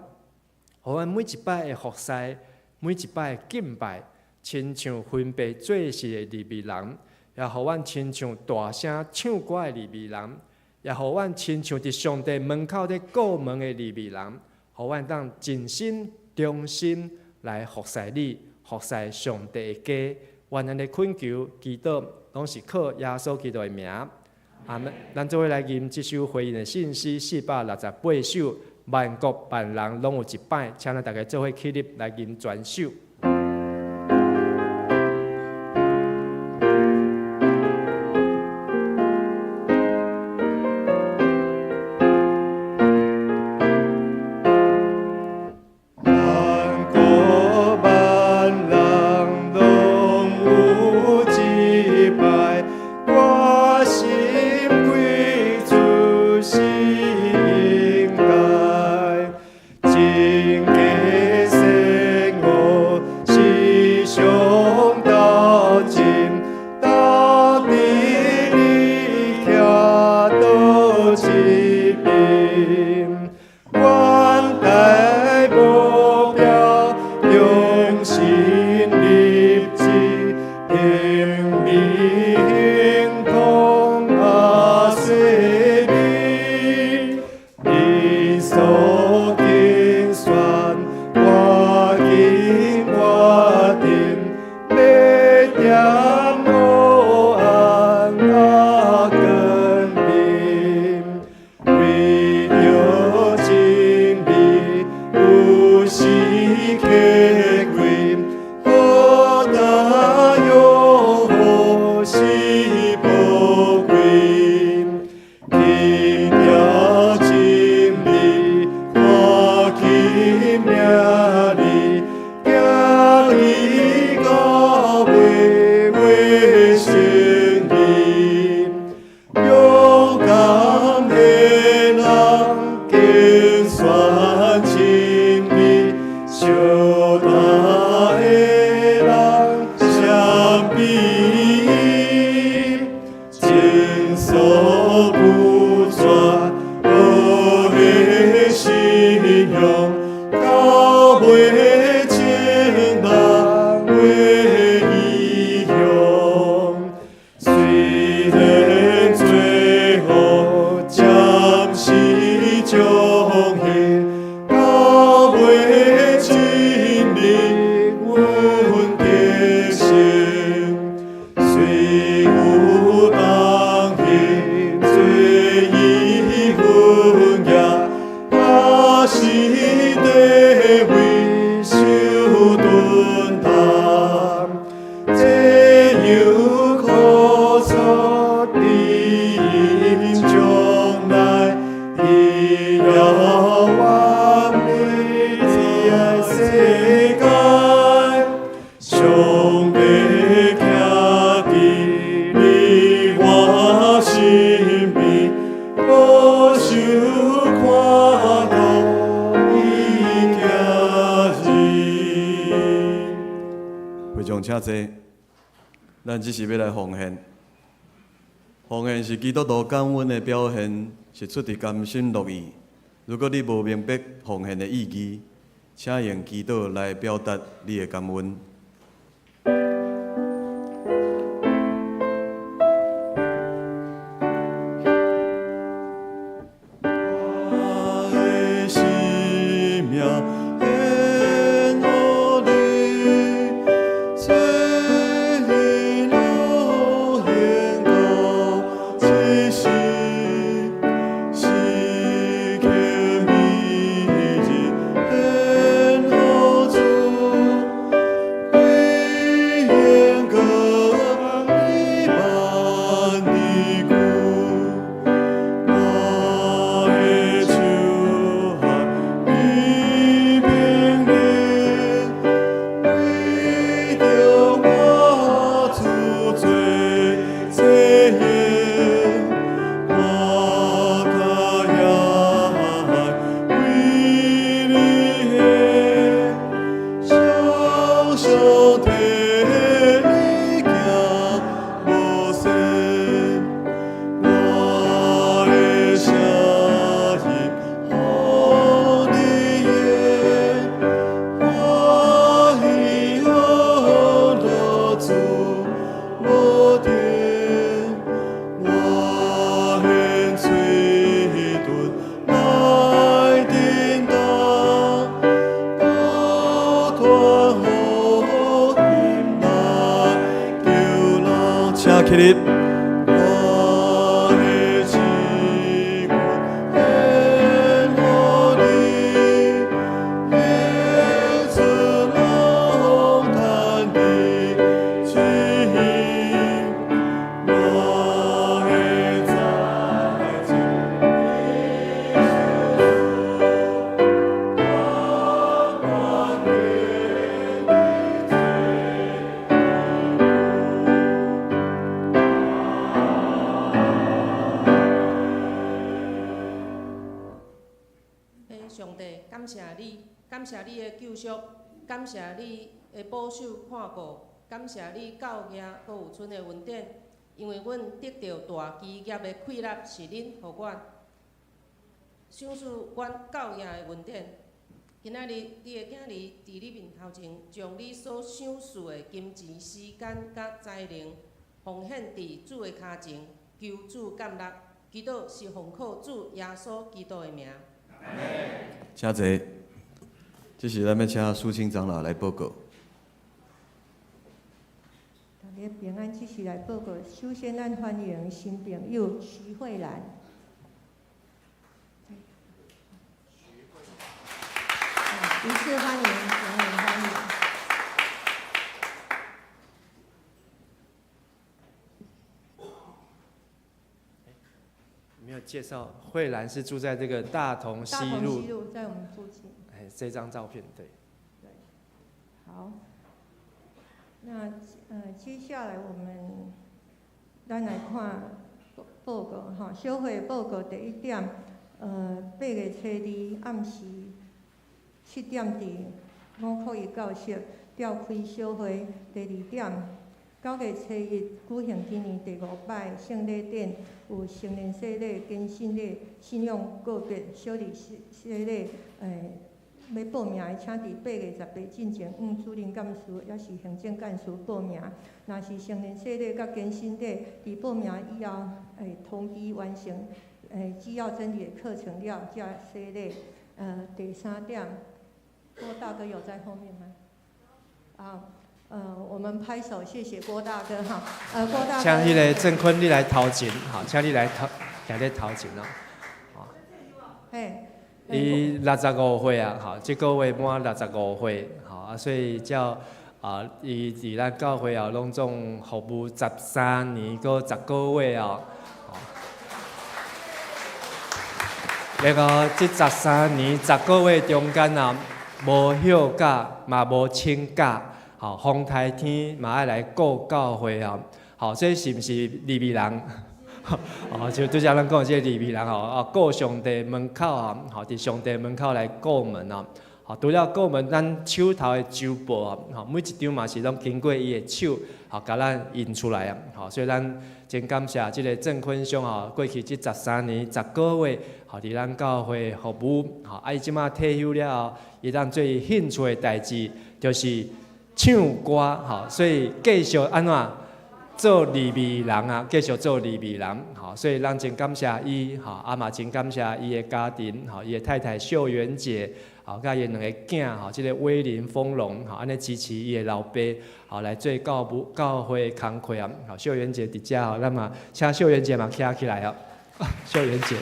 互阮每一摆的服侍，每一摆的敬拜，亲像分别做事的利未人，也互阮亲像大声唱歌的利未人，也互阮亲像伫上帝门口咧过门的利未人，互阮当尽心忠心来服侍你，服侍上帝的家。愿咱的恳求、祈祷，拢是靠耶稣基督的名。阿们，咱做伙来念这首回应的信息，468首，万国万人拢有一摆，请咱大家做伙起立来念全首。情请坐，咱只是要来奉献。奉献是基督徒感恩的表现，是出于甘心乐意。如果你无明白奉献的意义，请用祈祷来表达你的感恩。请起立。上帝，感谢你，感谢你的救赎，感谢你的保守看顾，感谢你教育搁有剩的恩典。因为阮得到大基业的气力，是恁互我赏赐阮教育的恩典。今仔日，你的囝儿伫你面头前，将你所赏赐的金钱、时间、甲才能，奉献伫主的脚前，求主感纳。祈祷是奉靠主耶稣基督的名。请坐，这是咱要请苏清长老来报告。大家平安，这是来报告。首先，咱欢迎新朋友徐慧兰。一次欢迎两位。介绍，慧兰是住在这个大同西路，在我们附近。哎，这张照片对。好，那接下来咱来看报告哈，小会报告第一点，8月初2暗时7点伫5科艺教室召开小会。第二点，9月初1举行今年第5摆圣礼典，有成人洗礼、更新礼、信仰告别、小礼洗礼，要报名的，请伫8月18进前主任干事也是行政干事报名。若是成人洗礼甲更新礼，伫报名以后，同期完成基要真理的课程了，才洗礼。第3点，郭大哥有在后面吗？我们拍手谢谢郭大哥哈。郭大哥，请迄个郑坤你来头前，好，请你来徛咧头前哦。嘿。伊65岁啊，吼，这个月满65岁，吼啊，所以叫伊伫咱教会后拢总服务13年，搁10个月哦，那个这13年10个月中间啊，无休假，嘛无请假，吼，风台天嘛爱来顾教会啊，吼，这是毋是利未人？就拄则咱讲即个利未人吼，顾上帝门口啊，吼，伫上帝门口来顾门啊，吼，除了顾门，咱手头的周报啊，吼，每一张嘛是拢经过伊的手，吼，甲咱印出来啊，吼，所以咱真感谢即个郑坤兄吼，过去即13年10个月，吼，伫咱教会服务，吼，伊即马退休了后，伊当最兴趣的代志就是唱歌，吼，所以继续安怎？做利未人啊，继续做利未人，吼，所以咱真感谢伊，吼，嘛真感谢伊的家庭，吼，伊的太太秀媛姐，吼，甲伊2个囝，吼，即个威廉、丰隆，吼，安尼支持伊的老爸，吼，来做教会的工课啊，吼，秀媛姐伫遮吼，咱嘛请秀媛姐嘛徛起来哦，秀媛姐，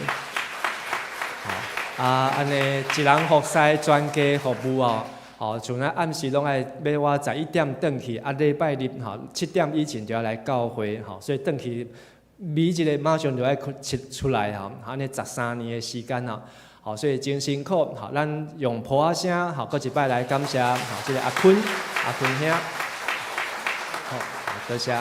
安尼一人服侍全家服务哦。吼，像咱暗时拢爱要我11点转去，礼拜日吼7点以前就要来教会吼，所以转去每一个马上就要出来吼，安尼13年的时间吼，吼，所以真辛苦吼，咱用普仔声吼，搁一摆来感谢吼，即个阿坤兄，好，多谢。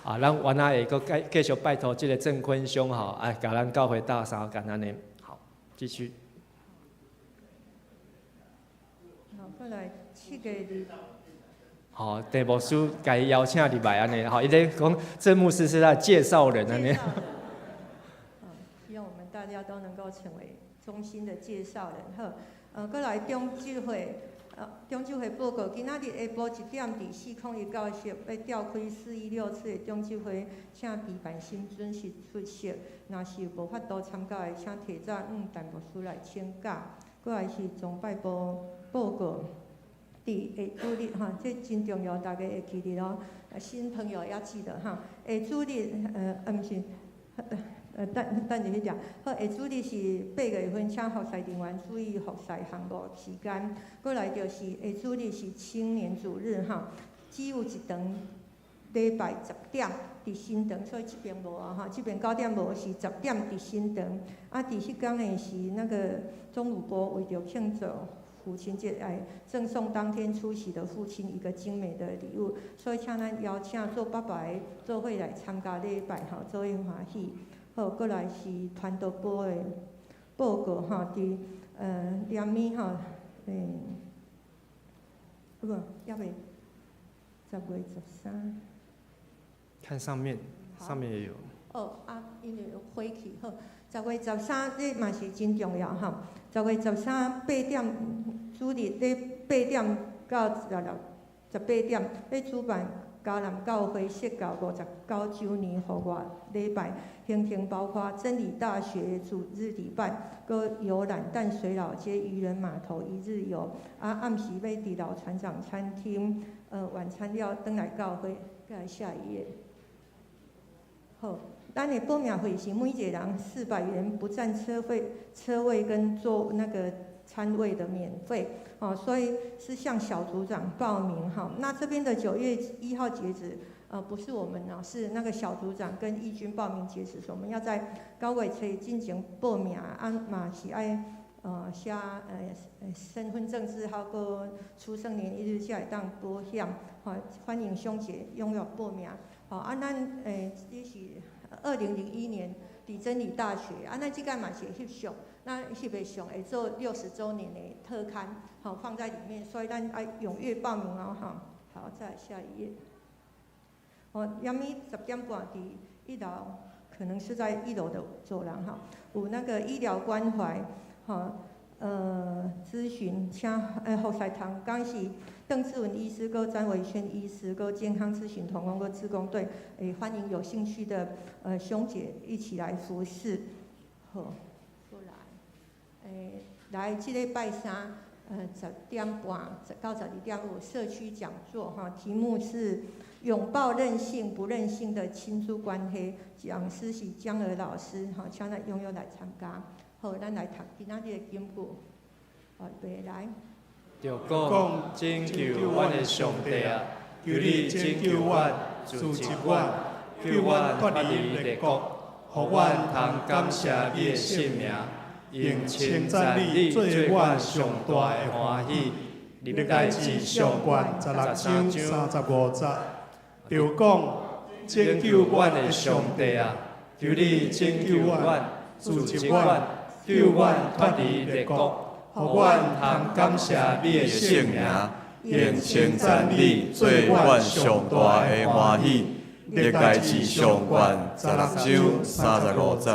咱原来会搁继续拜托即个郑坤兄吼，甲咱教会打扫干安尼，好，继续。过来7月2。好，地牧师该邀请入来安尼，好，伊咧讲郑牧师是他介绍人安尼。希望我们大家都能够成为衷心的介绍人。好，过来中聚会报告，今仔日下晡1点伫4空一教室要召开416次的中聚会，请陪伴新准时出席。若是无法度参加的，请提早陈牧师来请假。过来是崇拜部报告，伫下主日哈，这真重要，大家会记得哦。新朋友要记得哈。下主日毋是，等一下。好，下主日是8月份，请服侍人员注意服侍项目时间。过来就是下主日是青年主日哈，只有一堂礼拜10点。伫新堂，所以这边无啊哈，这边9点无是10点伫新堂。伫迄天的是那个钟鲁波为着庆祝父亲节，赠送当天出席的父亲一个精美的礼物，所以请咱邀请做爸爸的做伙来参加礼拜吼，做伙欢喜。好，过来是传道部的报告吼，伫连米吼，不要袂10月13。看上面，上面也有。因为有火气好。10月13，这嘛是真重要哈。10月13，8点主日咧8点到18点，咧主办嘉南教会设教59周年复活礼拜，行程包括真理大学主日礼拜，搁游览淡水老街渔人码头一日游，暗时要伫老船长餐厅，晚餐了转来教会。再来下一页。好，咱的报名费是每一个人400元，不占车位跟坐那个餐位的免费，所以是向小组长报名哈。那这边的9月1号截止，不是我们是那个小组长跟义军报名截止，所以我们要在9月初进行报名，嘛是爱写身份证字号个出生年月日才会当保险，欢迎兄姐踊跃报名。咱这是2001年伫真理大学，咱即届嘛是翕相，那翕的相会做60周年的特刊，放在里面，所以咱爱踊跃报名哦，好，再来下一页。夜暝10点半伫1楼，可能是在1楼的走廊有那个医疗关怀，咨询，请服侍堂讲是邓志文医师、跟詹维轩医师、跟健康咨询同工、跟志工队，欢迎有兴趣的兄姐一起来服侍。好，过来，来这礼拜三，10点半到12点有社区讲座题目是拥抱韧性不韧性的亲子关系，讲师是江娥老师，请咱踊跃来参加。好，咱来读今仔日的金句，备来。就讲拯救阮的上帝啊，求你拯救阮，自治阮，救阮脱离列国，互阮通感谢你的圣名，用称赞你做阮上大的欢喜。历代志上卷16章35节，就讲拯救阮的上帝啊，求你拯救阮，自治阮，救阮脱离列国。互阮通感谢你的圣名，用称赞你做阮上大的欢喜。历代志上卷16章35节。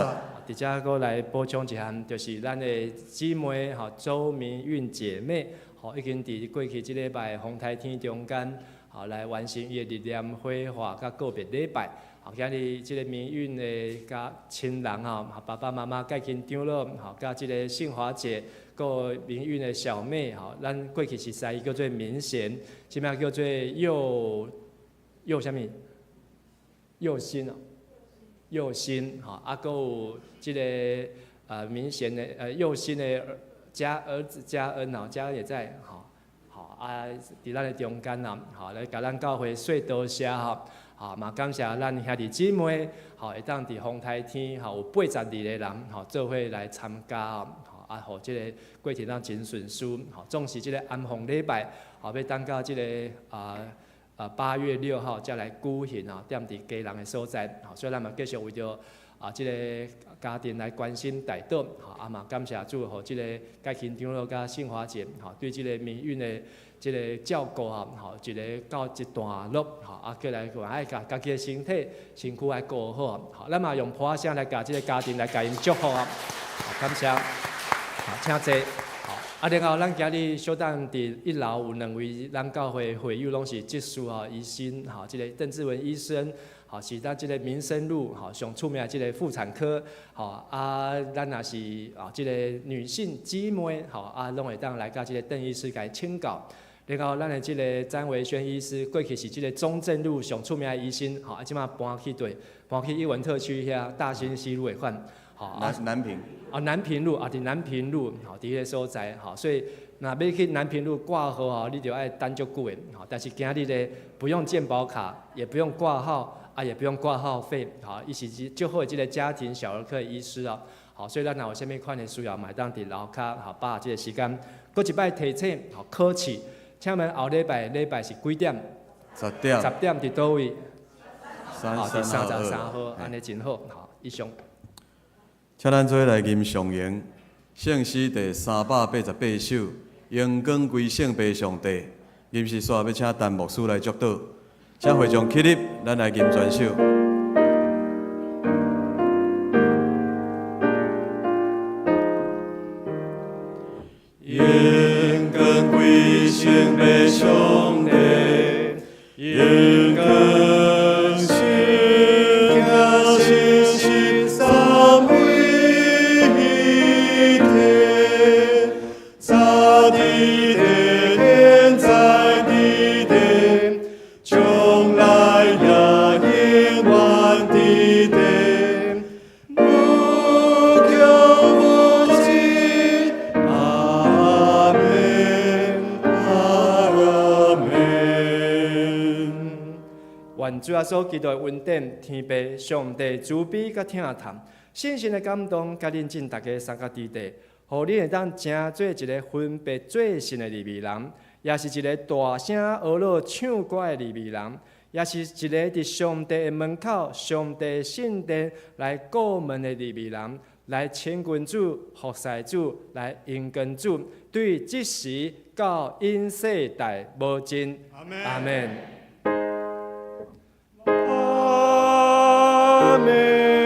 伫遮阁来补充一项，就是咱的姊妹周明韵姐妹，已经伫过去即礼拜红台天中间，来完成伊的日念绘画甲告别礼拜。今日即个明韵的甲亲人爸爸妈妈、介亲长老，甲即个信华姐。个明韵的小妹，咱过去是使伊叫做明贤，即摆叫做幼啥物？幼心幼心，阁有即个明贤的幼心的儿子嘉恩嘉恩也在，伫咱的中间来甲咱教会说多谢嘛感谢咱兄弟姊妹，会当伫红台天有82个人，做伙来参加。互即个过程当真顺遂，总是即个安奉礼拜，要等到即个8月6号才来举行踮伫家人的所在，所以咱嘛继续为着即个家庭来关心代祷，嘛感谢主，互即个介亲长老甲信华姐，对即个命运的即个照顾一个到一段落，过来爱甲家己的身体身躯爱顾好，咱嘛用普声来甲即个家庭来甲因祝福感谢。请坐。然后咱今日小等伫1楼有2位咱教会会友，拢是技术医生，即个邓志文医生，是咱即个民生路上出名的即个妇产科，咱也是即个女性姊妹，拢会当来甲即个邓医师甲伊请教。然后咱的即个詹维轩医师，过去是即个中正路上出名的医生，即马搬去艺文特区遐大兴西路的款。南平。南平路伫南平路，伫迄个所在，所以若要去南平路挂号你就要等足久的，但是今日咧不用健保卡，也不用挂号，也不用挂号费，伊是最好的即个家庭小儿科的医师所以咱若有啥物款的需要，嘛当伫楼骹把握即个时间，搁一摆提醒考试，请问后礼拜是几点？10点。10点伫倒位？伫33号，安尼真好，以上。请咱做来吟上言，圣诗第388首，荣光归圣父上帝。吟诗煞要请陈牧师来祝祷，请会众起立，咱来吟全首。荣光归圣父上帝，荣光。愿主耶稣基督的恩典、天父上帝慈悲甲疼谈、信心的感动甲认真大家三角之地，互你会当成做一个分别做神的利未人，也是一个大声婀娜唱歌的利未人，也是一个伫上帝的门口、上帝圣殿来过门的利未人，来亲近主、服侍主、来迎跟主，对即时到因世代无尽。阿门。阿门。阿门。